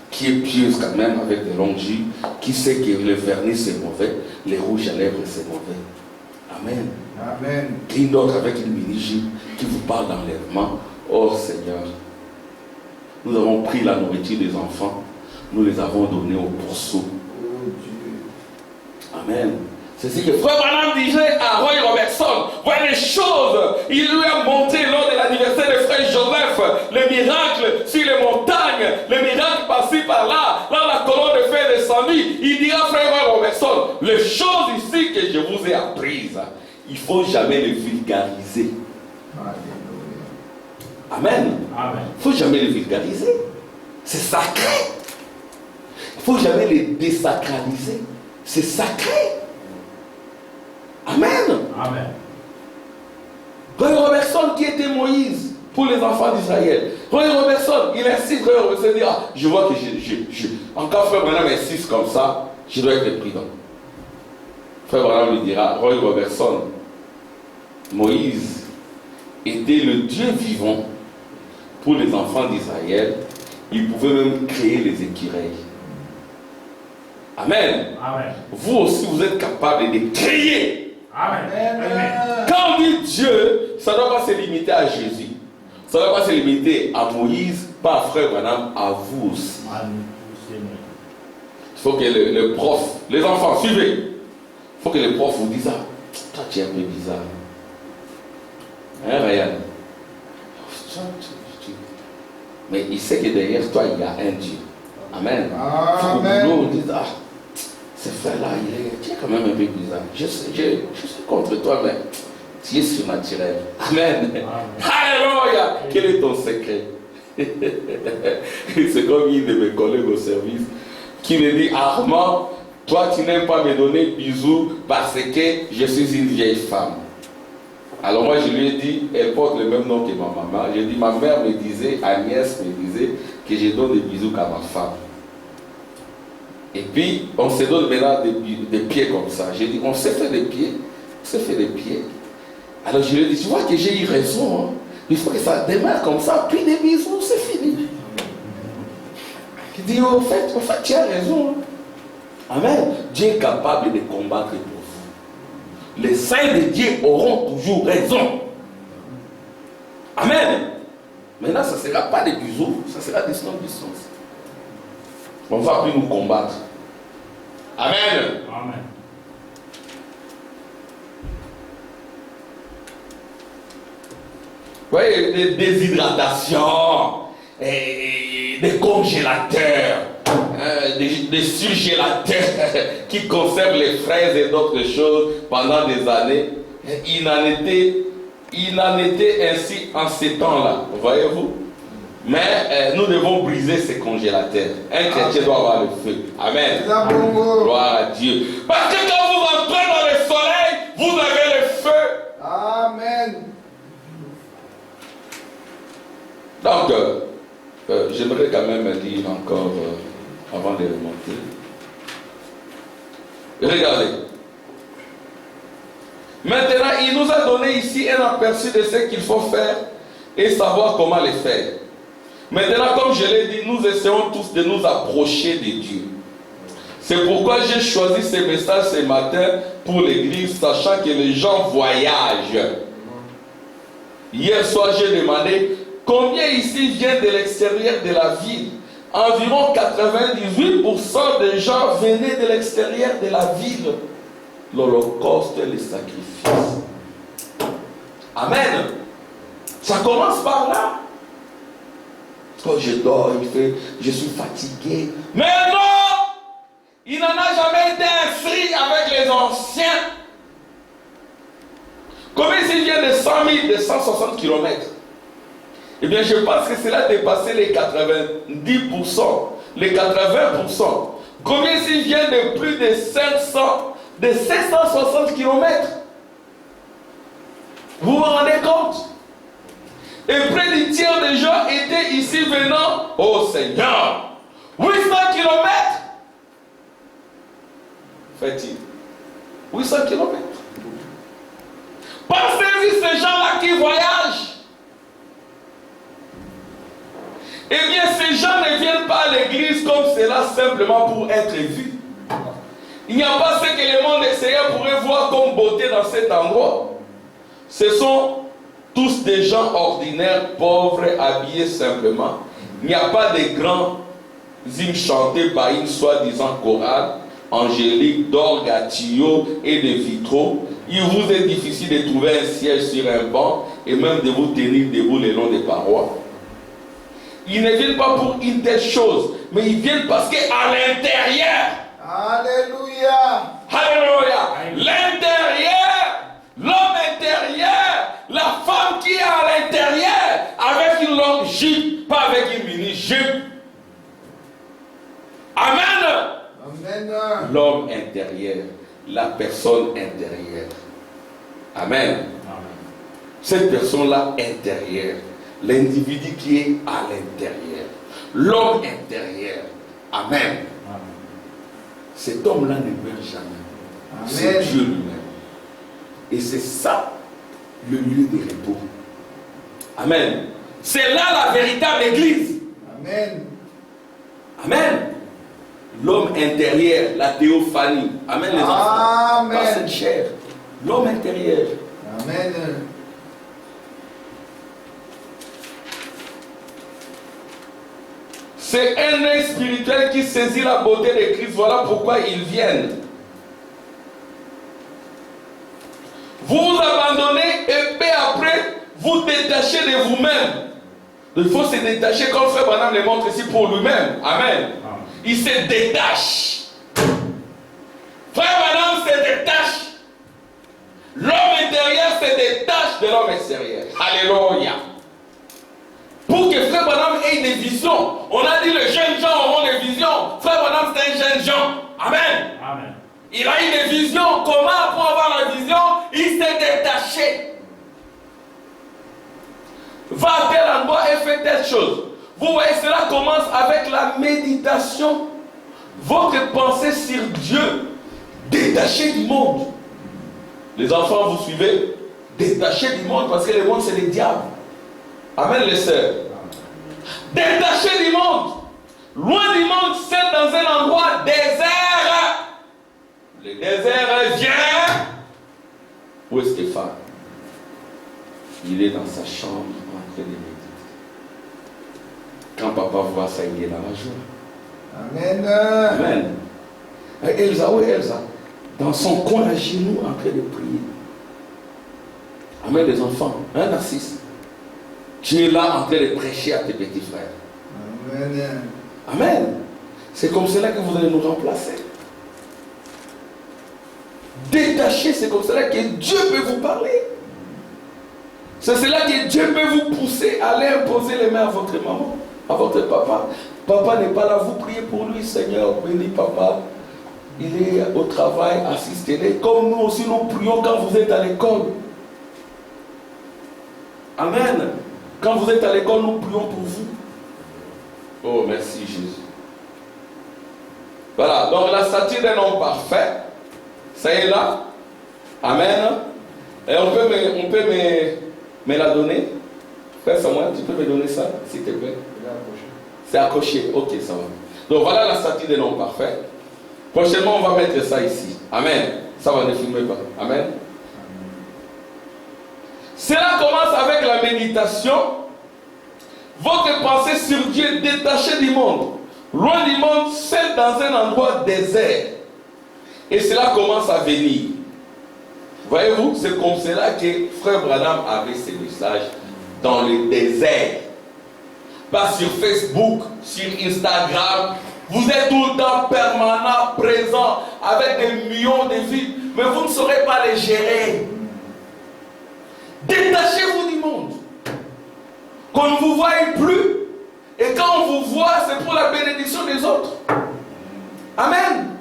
Speaker 3: qui est pieuse quand même avec des longues jupes, qui sait que le vernis c'est mauvais, les rouges à lèvres c'est mauvais. Amen.
Speaker 2: Amen.
Speaker 3: Et une autre avec une mini-jupe qui vous parle d'enlèvement. Oh Seigneur, nous avons pris la nourriture des enfants, nous les avons donnés aux pourceaux.
Speaker 2: Oh Dieu.
Speaker 3: Amen. C'est ce que Frère Branham disait à Roy Robertson. Voyez les choses. Il lui a montré lors de l'anniversaire de Frère Joseph les miracles sur les montagnes, les miracles par-ci par-là. Là, la colonne de fer descendue. Il dira, Frère Roy Robertson, les choses ici que je vous ai apprises, il ne faut jamais les vulgariser. Amen.
Speaker 4: Amen.
Speaker 3: Il ne faut jamais les vulgariser. C'est sacré. Il ne faut jamais les désacraliser. C'est sacré. Amen.
Speaker 4: Amen.
Speaker 3: Roy Robertson qui était Moïse pour les enfants d'Israël. Roy Robertson, il insiste, Roy Robertson dit, ah, je vois que encore Frère Branham insiste comme ça, je dois être prudent. Frère Branham lui dira, Roy Robertson, Moïse était le Dieu vivant pour les enfants d'Israël. Il pouvait même créer les écureuils. Amen.
Speaker 4: Amen.
Speaker 3: Vous aussi, vous êtes capable de créer.
Speaker 4: Amen. Amen.
Speaker 3: Quand on dit Dieu, ça ne doit pas se limiter à Jésus. Ça ne doit pas se limiter à Moïse, pas à Frère Branham, à vous aussi. Il faut que le prof, les enfants, suivez. Il faut que le prof vous dise, ah, toi tu es un peu bizarre. Hein, Ryan? Mais il sait que derrière toi, il y a un Dieu. Amen. Il faut que vous dise, ah, ce frère-là, tu es quand même un peu bizarre. Je suis contre toi, mais tu es surnaturel. Amen. Alléluia. Quel est ton secret? C'est comme une de mes collègues au service qui me dit, Armand, toi tu n'aimes pas me donner bisous parce que je suis une vieille femme. Alors moi je lui ai dit, elle porte le même nom que ma maman. J'ai dit, ma mère me disait, Agnès me disait que je donne des bisous qu'à ma femme. Et puis, on se donne maintenant des pieds comme ça. J'ai dit, on s'est fait des pieds. On s'est fait des pieds. Alors je lui ai dit, tu vois que j'ai eu raison. Hein? Il faut que ça démarre comme ça, puis des bisous, c'est fini. Il dit, au fait, tu as raison. Hein? Amen. Dieu est capable de combattre pour vous. Les saints de Dieu auront toujours raison. Amen. Maintenant, ça ne sera pas des bisous, ça sera des distance. On ne va plus nous combattre. Amen.
Speaker 4: Amen.
Speaker 3: voyez, des déshydratations, des congélateurs, des surgélateurs qui conservent les fraises et d'autres choses pendant des années. Il en était ainsi en ces temps-là, voyez-vous. Mais nous devons briser ces congélateurs. Un chrétien doit avoir le feu. Amen. Gloire à Dieu. Parce que quand vous entrez dans le soleil, vous avez le feu.
Speaker 2: Amen.
Speaker 3: Donc, j'aimerais quand même dire encore, avant de remonter. Regardez. Maintenant, il nous a donné ici un aperçu de ce qu'il faut faire et savoir comment le faire. Maintenant, comme je l'ai dit, nous essayons tous de nous approcher de Dieu. C'est pourquoi j'ai choisi ce message ce matin pour l'église, sachant que les gens voyagent. Hier soir, j'ai demandé combien ici viennent de l'extérieur de la ville. Environ 98% des gens venaient de l'extérieur de la ville. L'Holocauste et les sacrifices. Amen. Ça commence par là. Quand je dors, il fait, je suis fatigué. Mais non! Il n'en a jamais été inscrit avec les anciens. Combien s'il vient de 100 000, de 160 km? Eh bien, je pense que cela a dépassé les 90%, les 80%. Combien s'il vient de plus de 500, de 760 km? Vous vous rendez compte? Et près du tiers des gens étaient ici venant au Seigneur. 800 km. Fait-il 800 km. Pensez-vous ces gens-là qui voyagent? Eh bien, ces gens ne viennent pas à l'église comme cela simplement pour être vus. Il n'y a pas ce que le monde extérieur pourrait voir comme beauté dans cet endroit. Ce sont tous des gens ordinaires, pauvres, habillés simplement. Il n'y a pas de grands hymnes chantés par une soi-disant chorale angélique d'orgue à tuyaux et de vitraux. Il vous est difficile de trouver un siège sur un banc et même de vous tenir debout le long des parois. Ils ne viennent pas pour une telle chose, mais ils viennent parce qu'à l'intérieur,
Speaker 2: Alléluia.
Speaker 3: alléluia, l'intérieur, l'homme intérieur, la femme qui est à l'intérieur, avec une longue jupe, pas avec une mini-jupe. Amen.
Speaker 2: Amen.
Speaker 3: L'homme intérieur, la personne intérieure. Amen. Cette personne-là intérieure, l'individu qui est à l'intérieur, l'homme intérieur. Amen. Cet homme-là ne meurt jamais. C'est Dieu lui-même. Et c'est ça le lieu de repos. Amen. C'est là la véritable église.
Speaker 2: Amen.
Speaker 3: Amen. L'homme intérieur, la théophanie. Amen les enfants.
Speaker 2: Amen.
Speaker 3: Pas cette chair. L'homme intérieur.
Speaker 2: Amen.
Speaker 3: C'est un œil spirituel qui saisit la beauté de Christ. Voilà pourquoi ils viennent. Vous vous abandonnez et peu après, vous détachez de vous-même. Il faut se détacher comme Frère Branham le montre ici pour lui-même. Amen. Il se détache. Frère Branham se détache. L'homme intérieur se détache de l'homme extérieur. Alléluia. Pour que Frère Branham ait des visions. On a dit les jeunes gens auront des visions. Frère Branham c'est un jeune gens. Amen.
Speaker 4: Amen.
Speaker 3: Il a eu des visions. Comment pour avoir la vision? Il s'est détaché. Va à tel endroit et fait telle chose. Vous voyez, cela commence avec la méditation. Votre pensée sur Dieu, détaché du monde. Les enfants, vous suivez? Détaché du monde, parce que le monde, c'est le diable. Amen, les sœurs. Détaché du monde. Loin du monde, c'est dans un endroit désert. Le désert vient. Où est Stéphane? Il est dans sa chambre en train de méditer. Quand papa voit ça, il est dans la joie.
Speaker 2: Amen.
Speaker 3: Amen. Et Elsa, où est Elsa? Dans son coin à genoux en train de prier. Amen, les enfants. Narcisse. Tu es là en train de prêcher à tes petits frères.
Speaker 2: Amen.
Speaker 3: Amen. C'est comme cela que vous allez nous remplacer. Détachez, c'est comme cela que Dieu peut vous parler. C'est cela que Dieu peut vous pousser à aller imposer les mains à votre maman, à votre papa. Papa n'est pas là, vous priez pour lui, Seigneur, bénis papa. Il est au travail, assistez-les. Comme nous aussi, nous prions quand vous êtes à l'école. Amen. Quand vous êtes à l'école, nous prions pour vous. Oh, merci Jésus. Voilà, donc la statue d'un homme parfait, ça y est là. Amen. Et on peut me la donner. Frère Samuel, tu peux me donner ça, s'il te plaît. C'est accroché. Ok, ça va. Donc voilà la statue d'un homme parfait. Prochainement, on va mettre ça ici. Amen. Ça va, ne filmer pas. Amen. Cela commence avec la méditation. Votre pensée sur Dieu détachée du monde. Loin du monde, seul dans un endroit désert. Et cela commence à venir. Voyez-vous, c'est comme cela que Frère Branham avait ses messages dans le désert. Pas sur Facebook, sur Instagram. Vous êtes tout le temps permanent, présent, avec des millions de vies, mais vous ne saurez pas les gérer. Détachez-vous du monde. Qu'on ne vous voie plus. Et quand on vous voit, c'est pour la bénédiction des autres. Amen.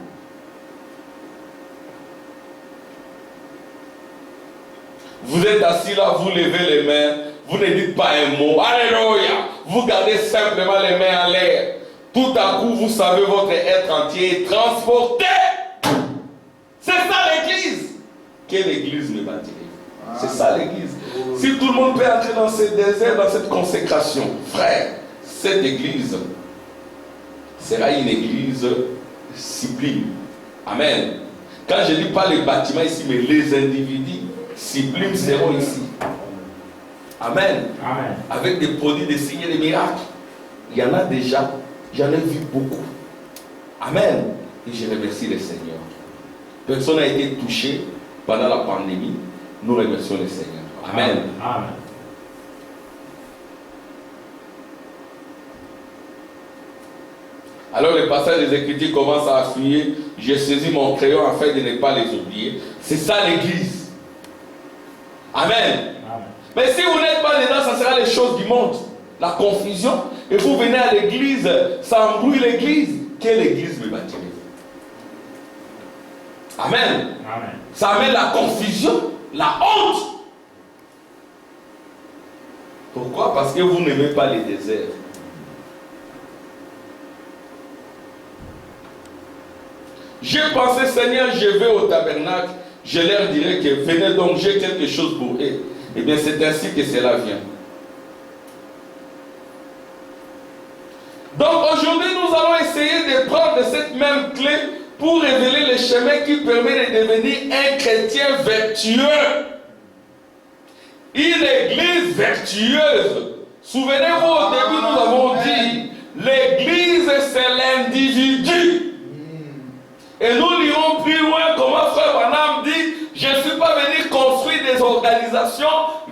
Speaker 3: Vous êtes assis là, vous levez les mains, vous ne dites pas un mot. Alléluia. Vous gardez simplement les mains en l'air. Tout à coup, vous savez votre être entier est transporté. C'est ça l'église. Quelle église me bâtirez-vous? C'est ça l'église. Si tout le monde peut entrer dans ce désert, dans cette consécration, frère, cette église sera une église sublime. Amen. Quand je ne dis pas les bâtiments ici, mais les individus sublimes seront ici. Amen.
Speaker 4: Amen.
Speaker 3: Avec des produits, des signes et des miracles. Il y en a déjà. J'en ai vu beaucoup. Amen. Et je remercie le Seigneur. Personne n'a été touché pendant la pandémie. Nous remercions le Seigneur. Amen.
Speaker 4: Amen.
Speaker 3: Alors le passage des Écritures commence à affluer. J'ai saisi mon crayon afin de ne pas les oublier. C'est ça l'église. Amen.
Speaker 4: Amen.
Speaker 3: Mais si vous n'êtes pas dedans, ça sera les choses du monde. La confusion. Et vous venez à l'église, ça embrouille l'église. Quelle église me bâtirez-vous? Amen.
Speaker 4: Amen.
Speaker 3: Ça amène la confusion, la honte. Pourquoi? Parce que vous n'aimez pas les déserts. J'ai pensé, Seigneur, je vais au tabernacle, je leur dirai que venez donc, j'ai quelque chose pour eux. Eh bien, c'est ainsi que cela vient. Donc aujourd'hui, nous allons essayer de prendre cette même clé pour révéler le chemin qui permet de devenir un chrétien vertueux. Une église vertueuse. Souvenez-vous, au début, nous avons dit, l'église, c'est l'individu. Et nous lirons plus loin comment Frère Branham dit, je ne suis pas venu construire des organisations,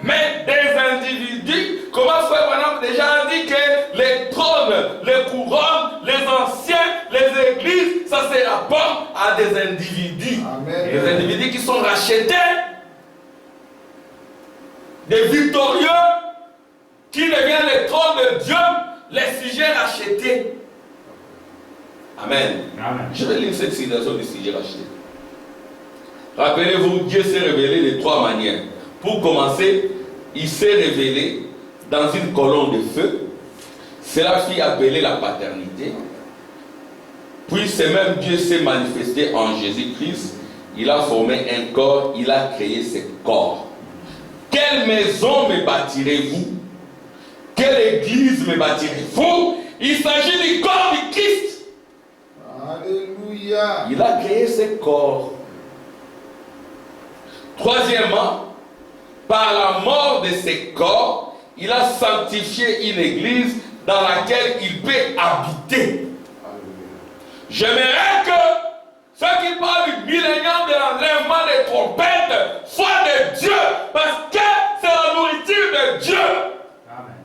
Speaker 3: mais des individus. Comment Frère Branham déjà a dit que les trônes, les couronnes, les anciens, les églises, ça se rapporte à des individus.
Speaker 2: Amen.
Speaker 3: Des individus qui sont rachetés, des victorieux, qui deviennent les trônes de Dieu, les sujets rachetés. Amen.
Speaker 4: Amen.
Speaker 3: Je vais lire cette citation du sujet racheté. Rappelez-vous, Dieu s'est révélé de trois manières. Pour commencer, il s'est révélé dans une colonne de feu. Cela fit appeler la paternité. Puis ce même Dieu s'est manifesté en Jésus-Christ. Il a formé un corps, il a créé ce corps. Quelle maison me bâtirez-vous? Quelle église me bâtirez-vous? Il s'agit du corps du Christ.
Speaker 2: Alléluia.
Speaker 3: Il a créé ce corps. Troisièmement, par la mort de ce corps, il a sanctifié une église dans laquelle il peut habiter. J'aimerais que ceux qui parlent du millénium de l'enlèvement des trompettes soient de Dieu, parce que c'est la nourriture de Dieu.
Speaker 4: Amen.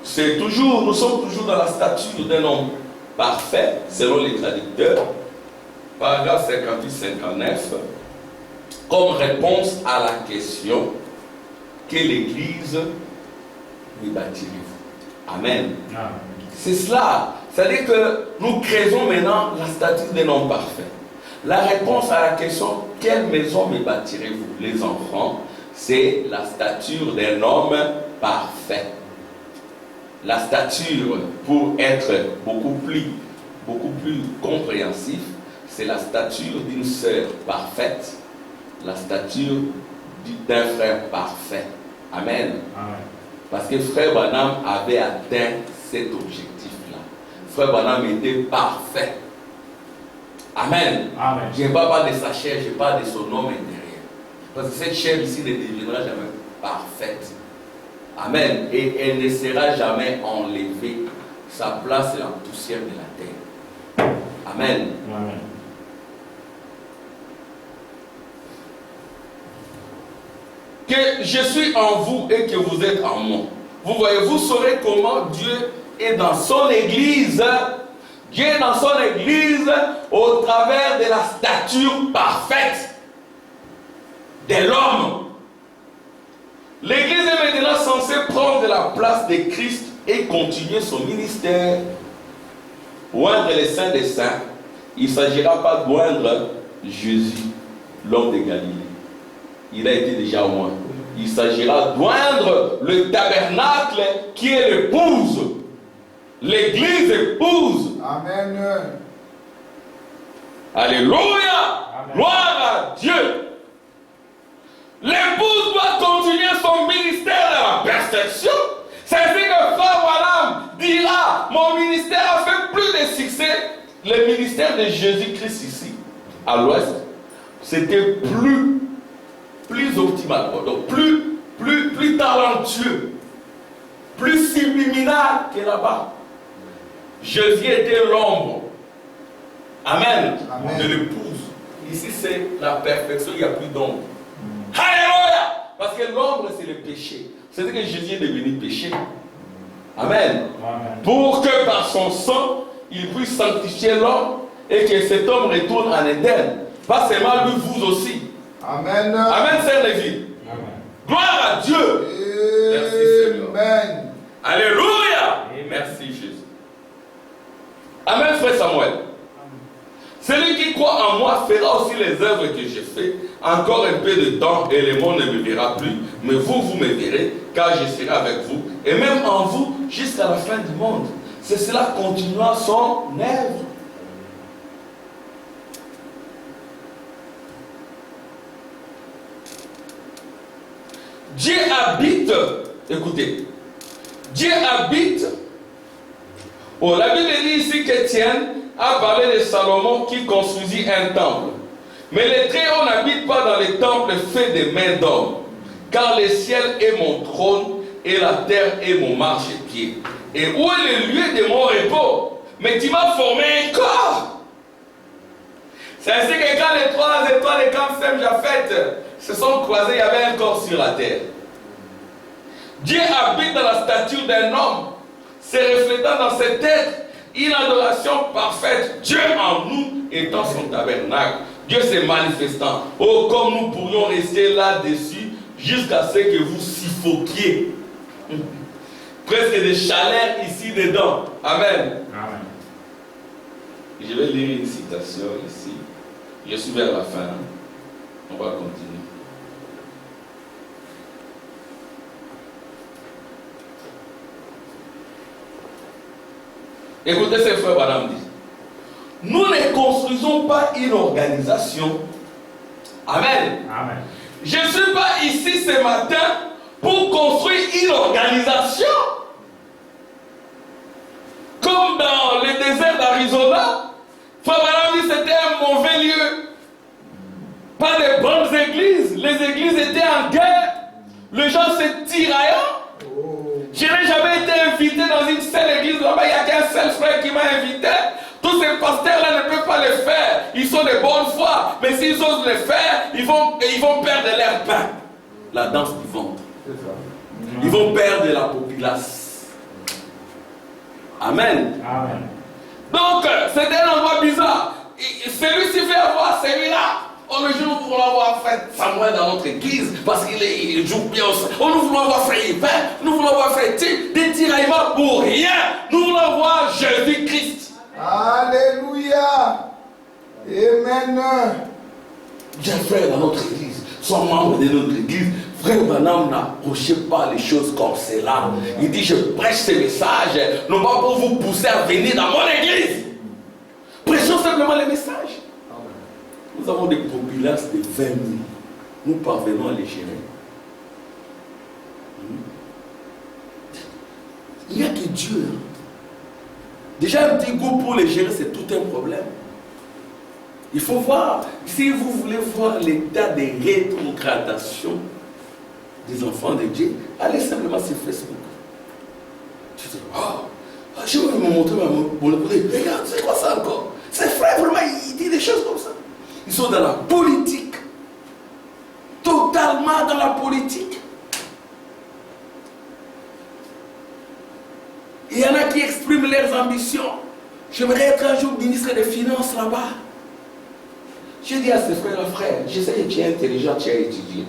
Speaker 3: nous sommes toujours dans la stature d'un homme parfait, selon les traducteurs. Paragraphe 58-59, comme réponse à la question, quelle église lui bâtirez-vous? Amen.
Speaker 4: Amen.
Speaker 3: C'est cela. C'est-à-dire que nous créons maintenant la stature d'un homme parfait. La réponse à la question, quelle maison me bâtirez-vous, les enfants? C'est la stature d'un homme parfait. La stature, pour être beaucoup plus compréhensif, c'est la stature d'une sœur parfaite, la stature d'un frère parfait. Amen.
Speaker 4: Amen.
Speaker 3: Parce que frère Branham avait atteint cet objectif-là. Frère Branham était parfait. Amen.
Speaker 4: Amen.
Speaker 3: Je ne parle pas de sa chair, je parle de son homme intérieur. Parce que cette chair ici ne deviendra jamais parfaite. Amen. Et elle ne sera jamais enlevée. Sa place est la poussière de la terre. Amen.
Speaker 4: Amen.
Speaker 3: Que je suis en vous et que vous êtes en moi. Vous voyez, vous saurez comment Dieu est dans son église. Dieu est dans son église au travers de la stature parfaite de l'homme. L'église est maintenant censée prendre la place de Christ et continuer son ministère. Oindre les saints des saints, il ne s'agira pas d'oindre Jésus, l'homme de Galilée. Il a été déjà oint. Il s'agira d'oindre le tabernacle qui est l'épouse. L'église épouse.
Speaker 2: Amen.
Speaker 3: Alléluia.
Speaker 4: Amen.
Speaker 3: Gloire à Dieu. L'épouse doit continuer son ministère de la perfection. C'est ainsi que Frère Branham dira, mon ministère a fait plus de succès. Le ministère de Jésus-Christ ici, à l'ouest, c'était plus optimal, donc plus talentueux, plus subliminal que là-bas. Jésus était l'ombre. Amen.
Speaker 2: Amen.
Speaker 3: De l'épouse. Ici, c'est la perfection, il n'y a plus d'ombre. Alléluia! Parce que l'ombre, c'est le péché. C'est que Jésus est devenu péché. Amen.
Speaker 4: Amen.
Speaker 3: Pour que par son sang, il puisse sanctifier l'homme et que cet homme retourne en Éden. Pas seulement lui, vous aussi.
Speaker 2: Amen.
Speaker 3: Amen, Sœur Lévi.
Speaker 4: Amen.
Speaker 3: Gloire à Dieu. Merci, Seigneur.
Speaker 2: Amen.
Speaker 3: Alléluia.
Speaker 4: Amen.
Speaker 3: Merci, Jésus. Amen, frère Samuel. Celui qui croit en moi fera aussi les œuvres que j'ai faites. Encore un peu de temps et le monde ne me verra plus. Mais vous, vous me verrez, car je serai avec vous. Et même en vous, jusqu'à la fin du monde. C'est cela continuera son œuvre. Dieu habite, écoutez, Dieu habite. Oh, la Bible dit ici qu'Étienne a parlé de Salomon qui construisit un temple. Mais le Très-Haut n'habite pas dans les temples faits de mains d'hommes, car le ciel est mon trône et la terre est mon marchepied. Et où est le lieu de mon repos? Mais tu m'as formé un corps. C'est ainsi que quand les trois étoiles de Camp Sem Japhet se sont croisées, il y avait un corps sur la terre. Dieu habite dans la stature d'un homme, se reflétant dans cette tête une adoration parfaite. Dieu en nous étant son tabernacle. Dieu se manifestant. Oh, comme nous pourrions rester là-dessus jusqu'à ce que vous suffoquiez. Presque des chaleurs ici dedans. Amen.
Speaker 4: Amen.
Speaker 3: Je vais lire une citation ici. Je suis vers la fin. On va continuer. Écoutez ce frère Branham dit. Nous ne construisons pas une organisation. Amen.
Speaker 4: Amen.
Speaker 3: Je ne suis pas ici ce matin pour construire une organisation. Comme dans le désert d'Arizona, frère Branham dit que c'était un mauvais lieu. Pas de bonnes églises. Les églises étaient en guerre. Les gens se tiraillaient. Je n'ai jamais été invité dans une seule église. Là-bas, il n'y a qu'un seul frère qui m'a invité. Tous ces pasteurs-là ne peuvent pas le faire. Ils sont de bonne foi. Mais s'ils osent le faire, ils vont perdre leur pain. La danse du ventre. Ils vont perdre la populace. Amen.
Speaker 4: Amen.
Speaker 3: Donc, c'était un endroit bizarre. Celui-ci fait avoir celui-là. Oh, le jour où nous voulons avoir fait Samuel dans notre église, parce qu'il joue bien au sein. Oh, nous voulons avoir fait Yvan, nous voulons avoir fait des tiraillements pour rien. Nous voulons avoir Jésus-Christ.
Speaker 2: Alléluia. Amen.
Speaker 3: J'ai frère dans notre église, sont membres de notre église. Frère Branham n'approchez pas les choses comme cela. Il dit, je prêche ces messages, non pas pour vous pousser à venir dans mon église. Prêchons simplement les messages. Nous avons des populaces de 20 000. Nous parvenons à les gérer. Il n'y a que Dieu. Déjà, un petit goût pour les gérer, c'est tout un problème. Il faut voir, si vous voulez voir l'état de rétrogradation des enfants de Dieu, allez simplement sur Facebook. Tu dis, je vais me montrer mon côté. Regarde, c'est quoi ça encore? C'est frère, vraiment, il dit des choses comme ça. Ils sont dans la politique. Totalement dans la politique. Il y en a qui expriment leurs ambitions. J'aimerais être un jour ministre des Finances là-bas. J'ai dit à ces frères, je sais que tu es intelligent, tu as étudié.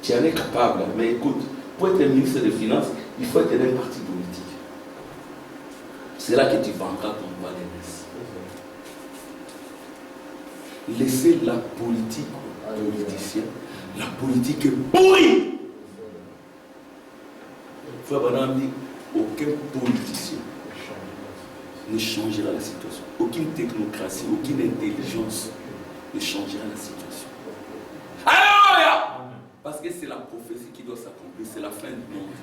Speaker 3: Tu en es capable, mais écoute, pour être ministre des Finances, il faut être d'un parti politique. C'est là que tu vendras ton voix de messe. Laissez la politique aux politiciens. La politique est pourrie. Frère Branham dit, aucun politicien ne changera la situation. Aucune technocratie, aucune intelligence ne changera la situation. Alléluia! Parce que c'est la prophétie qui doit s'accomplir. C'est la fin du monde.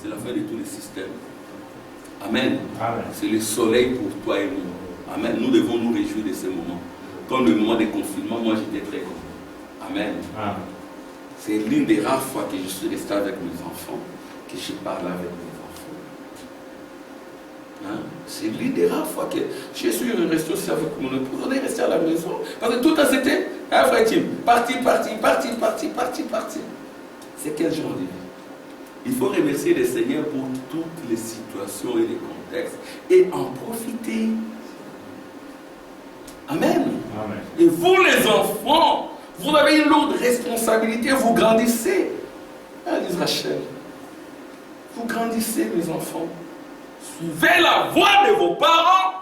Speaker 3: C'est la fin de tous les systèmes. Amen. Amen. C'est le soleil pour toi et moi. Amen. Nous devons nous réjouir de ce moment. Comme le moment des confinements, moi j'étais très content. Amen. Amen. C'est l'une des rares fois que je suis resté avec mes enfants, que je parle avec mes enfants. Hein? C'est l'une des rares fois que je suis resté aussi avec mon épouse. On est resté à la maison. Parce que tout à c'était, hein, frère Tim, parti. C'est quel genre de vie? Il faut remercier le Seigneur pour toutes les situations et les contextes et en profiter. Amen. Amen. Et vous les enfants, vous avez une lourde responsabilité, vous grandissez. Alice Rachel, vous grandissez les enfants. Suivez la voie de vos parents.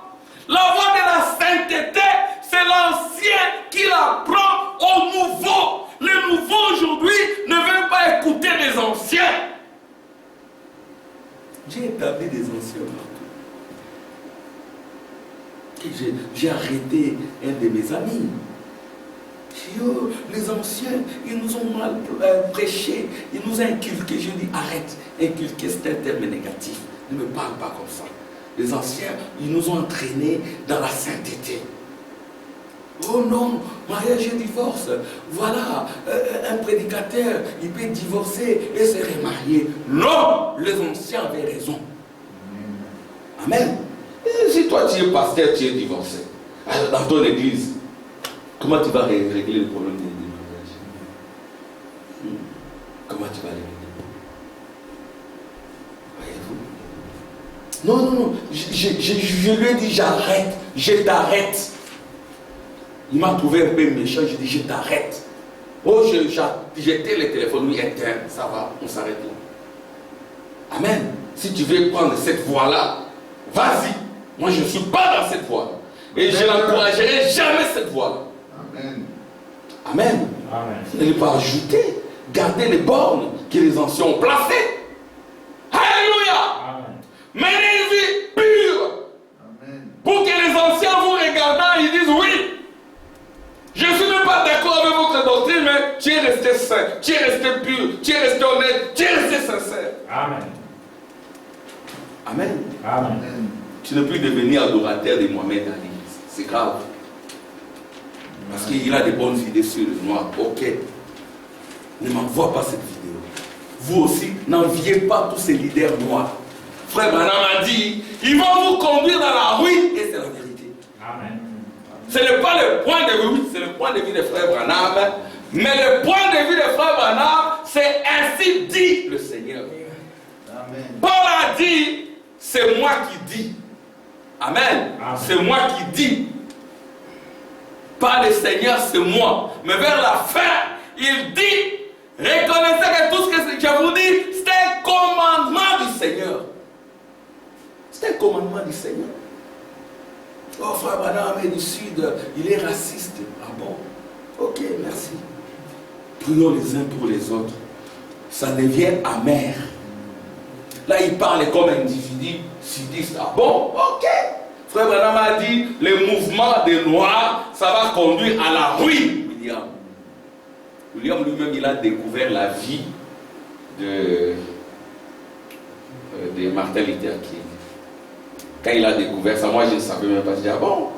Speaker 3: La voie de la sainteté, c'est l'ancien qui l'apprend au nouveau. Les nouveaux aujourd'hui ne veulent pas écouter les anciens. J'ai établi des anciens partout. J'ai arrêté un de mes amis. J'ai dit, oh, les anciens, ils nous ont mal prêché, ils nous ont inculqué. Je dis, arrête, inculquer c'est un terme négatif. Ne me parle pas comme ça. Les anciens, ils nous ont entraînés dans la sainteté. Oh non, mariage et divorce. Voilà, un prédicateur, il peut divorcer et se remarier. Non, les anciens avaient raison. Amen. Et si toi tu es pasteur, tu es divorcé, dans ton église, comment tu vas régler le problème du mariage? Comment tu vas régler? Voyez-vous? Non. Je lui ai dit, j'arrête, je t'arrête. Il m'a trouvé un peu méchant, je dis, je t'arrête. Oh, j'étais le téléphone, oui, éteint, ça va, on s'arrête là. Amen. Si tu veux prendre cette voie-là, vas-y. Moi, je ne suis pas dans cette voie. Et je n'encouragerai jamais cette voie. Amen. Amen. Ne l'ai pas ajouté. Gardez les bornes que les anciens ont placées. Alléluia. Menez une vie pure. Amen. Pour que les anciens vous regardant, ils disent oui. Je ne suis même pas d'accord avec votre doctrine, mais tu es resté saint, tu es resté pur, tu es resté honnête, tu es resté sincère. Amen. Amen. Amen. Tu ne peux devenir adorateur de Mohamed Ali. C'est grave. Parce qu'il a des bonnes idées sur le noir. Ok. Ne m'envoie pas cette vidéo. Vous aussi, n'enviez pas tous ces leaders noirs. Frère Branham a dit, ils vont vous conduire dans la ruine et c'est la vérité. Amen. Ce n'est pas le point de vue, c'est le point de vue de frère Branham. Mais le point de vue de frère Branham, c'est ainsi dit le Seigneur. Amen. Paul a dit, c'est moi qui dis. Amen.
Speaker 4: Amen.
Speaker 3: C'est moi qui dis. Pas le Seigneur, c'est moi. Mais vers la fin, il dit, reconnaissez que tout ce que je vous dis, c'est un commandement du Seigneur. C'est un commandement du Seigneur. Oh, frère Branham est du Sud, il est raciste. Ah bon? Ok, merci. Prions les uns pour les autres. Ça devient amer. Là, il parle comme individu sudiste. Ah bon? Ok. Frère Branham a dit, le mouvement des Noirs, ça va conduire à la ruine. William lui-même, il a découvert la vie de Martin Luther King. Quand il a découvert ça, moi je ne savais même pas. Je dis, ah bon,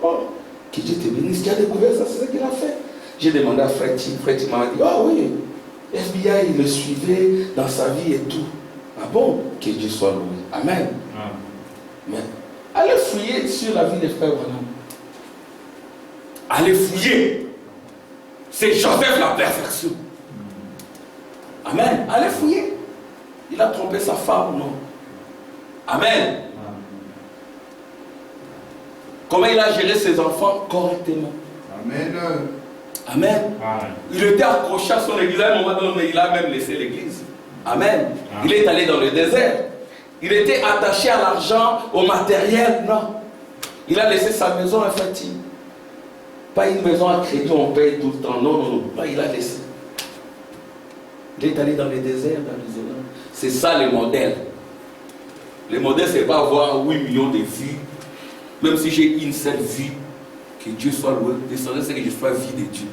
Speaker 3: que Dieu te bénisse, qui a découvert ça, c'est ce qu'il a fait. J'ai demandé à Freddy, Freddy m'a dit, ah oui, FBI, il le suivait dans sa vie et tout. Ah bon, que Dieu soit loué. Amen. Mais allez fouiller sur la vie des frères Branham. Allez fouiller. C'est Joseph la perfection. Amen. Allez fouiller. Il a trompé sa femme, non? Amen. Comment il a géré ses enfants correctement.
Speaker 2: Amen.
Speaker 3: Amen. Il était accroché à son église à un moment donné, il a même laissé l'église. Amen. Il est allé dans le désert. Il était attaché à l'argent, au matériel. Non. Il a laissé sa maison infertile. Pas une maison à crédit, on paye tout le temps. Non, non, non. Pas, il a laissé. Il est allé dans le désert, dans l'isolement. C'est ça le modèle. Le modèle, c'est pas avoir 8 millions de vies. Même si j'ai une seule vie, que Dieu soit loué. Descendez, c'est que je sois vie de Dieu.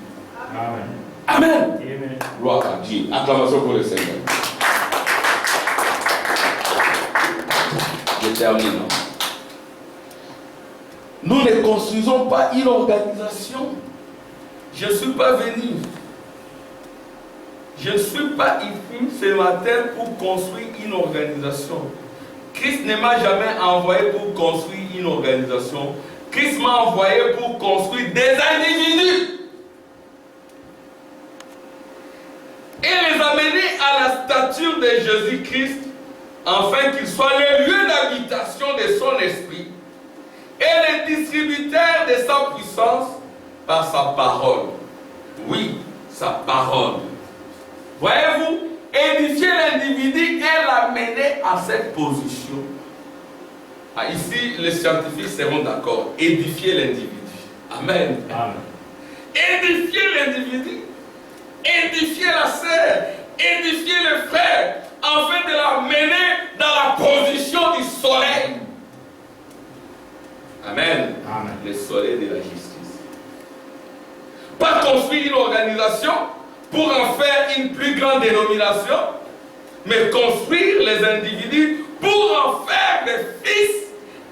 Speaker 4: Amen.
Speaker 3: Amen.
Speaker 4: Amen.
Speaker 3: Gloire à Dieu. Acclamation pour le Seigneur. Je termine. Nous ne construisons pas une organisation. Je ne suis pas venu. Je ne suis pas ici ce matin pour construire une organisation. Christ ne m'a jamais envoyé pour construire une organisation. Christ m'a envoyé pour construire des individus. Et les amener à la stature de Jésus-Christ, afin qu'il soit le lieu d'habitation de son esprit et le distributeur de sa puissance par sa parole. Oui, sa parole. Voyez-vous, édifier l'individu et l'amener à cette position. Ah, ici, les scientifiques seront d'accord. Édifier l'individu. Amen.
Speaker 4: Amen.
Speaker 3: Édifier l'individu. Édifier la sœur. Édifier le frère. Afin de l'amener dans la position du soleil. Amen.
Speaker 4: Amen.
Speaker 3: Le soleil de la justice. Pas construire une organisation pour en faire une plus grande dénomination, mais construire les individus pour en faire des fils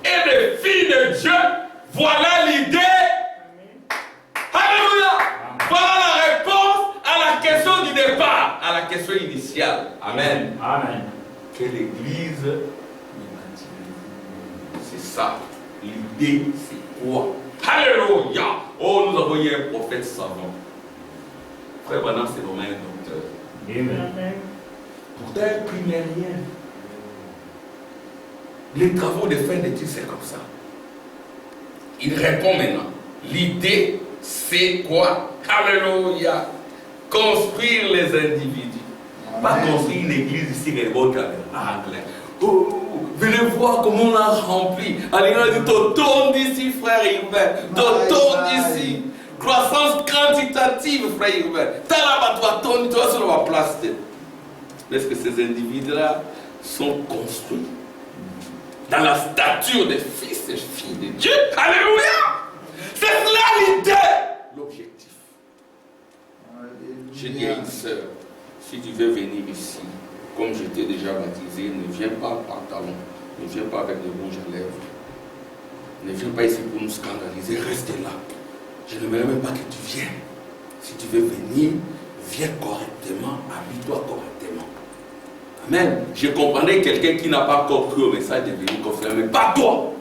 Speaker 3: et des filles de Dieu. Voilà l'idée. Alléluia. Voilà la réponse à la question du départ, à la question initiale. Amen.
Speaker 4: Amen.
Speaker 3: Que l'Église, c'est ça. L'idée, c'est quoi? Alléluia. Oh, nous avons eu un prophète savant. Frère Branham, c'est vraiment un docteur.
Speaker 4: Amen.
Speaker 3: Pourtant, un primérien. Les travaux de fin d'études, c'est comme ça. Il répond maintenant. L'idée, c'est quoi? Alléluia. Construire les individus. Pas construire une église ici, les beaux caméras. Oh, venez voir comment on a rempli. Allez, on a dit, tourne d'ici, frère Hubert. Tourne d'ici. Croissance quantitative, frère Hubert. T'as là-bas, toi, toi sur la place. Est-ce que ces individus-là sont construits dans la stature des fils et filles de Dieu? Alléluia! C'est là l'idée, l'objectif. J'ai dit à une sœur, si tu veux venir ici, comme je t'ai déjà baptisé, ne viens pas en pantalon, ne viens pas avec le rouge à lèvres, ne viens pas ici pour nous scandaliser, reste là. Je n'aimerais même pas que tu viennes. Si tu veux venir, viens correctement, habille-toi correctement. Amen. Je comprendrais quelqu'un qui n'a pas encore cru au message de venir confirmer, mais pas toi.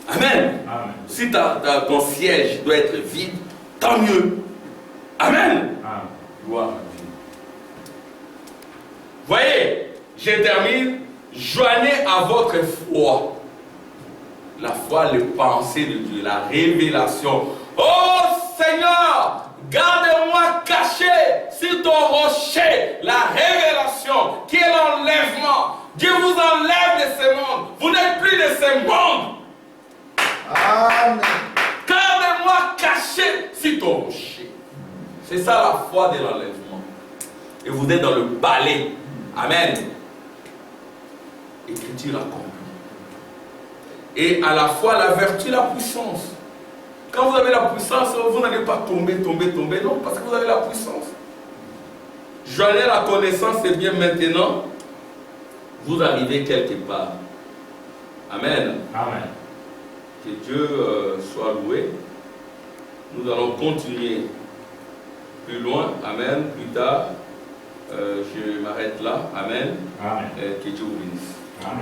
Speaker 3: Amen.
Speaker 4: Amen.
Speaker 3: Si ton siège doit être vide, tant mieux. Amen.
Speaker 4: Amen.
Speaker 3: Gloire à Dieu. Voyez, je termine. Joignez à votre foi La foi, les pensées de Dieu, la révélation. Oh Seigneur, garde-moi caché sur ton rocher. La révélation qui est l'enlèvement. Dieu vous enlève de ce monde. Vous n'êtes plus de ce monde.
Speaker 2: Amen.
Speaker 3: Garde-moi caché sur ton rocher. C'est ça la foi de l'enlèvement. Et vous êtes dans le balai. Amen. Écriture accomplie. Et à la fois la vertu et la puissance. Quand vous avez la puissance, vous n'allez pas tomber. Non, parce que vous avez la puissance. Joignez la connaissance et bien maintenant, vous arrivez quelque part. Amen.
Speaker 4: Amen.
Speaker 3: Que Dieu soit loué. Nous allons continuer plus loin. Amen. Plus tard, je m'arrête là. Amen.
Speaker 4: Amen.
Speaker 3: Que Dieu vous bénisse.
Speaker 4: Amen.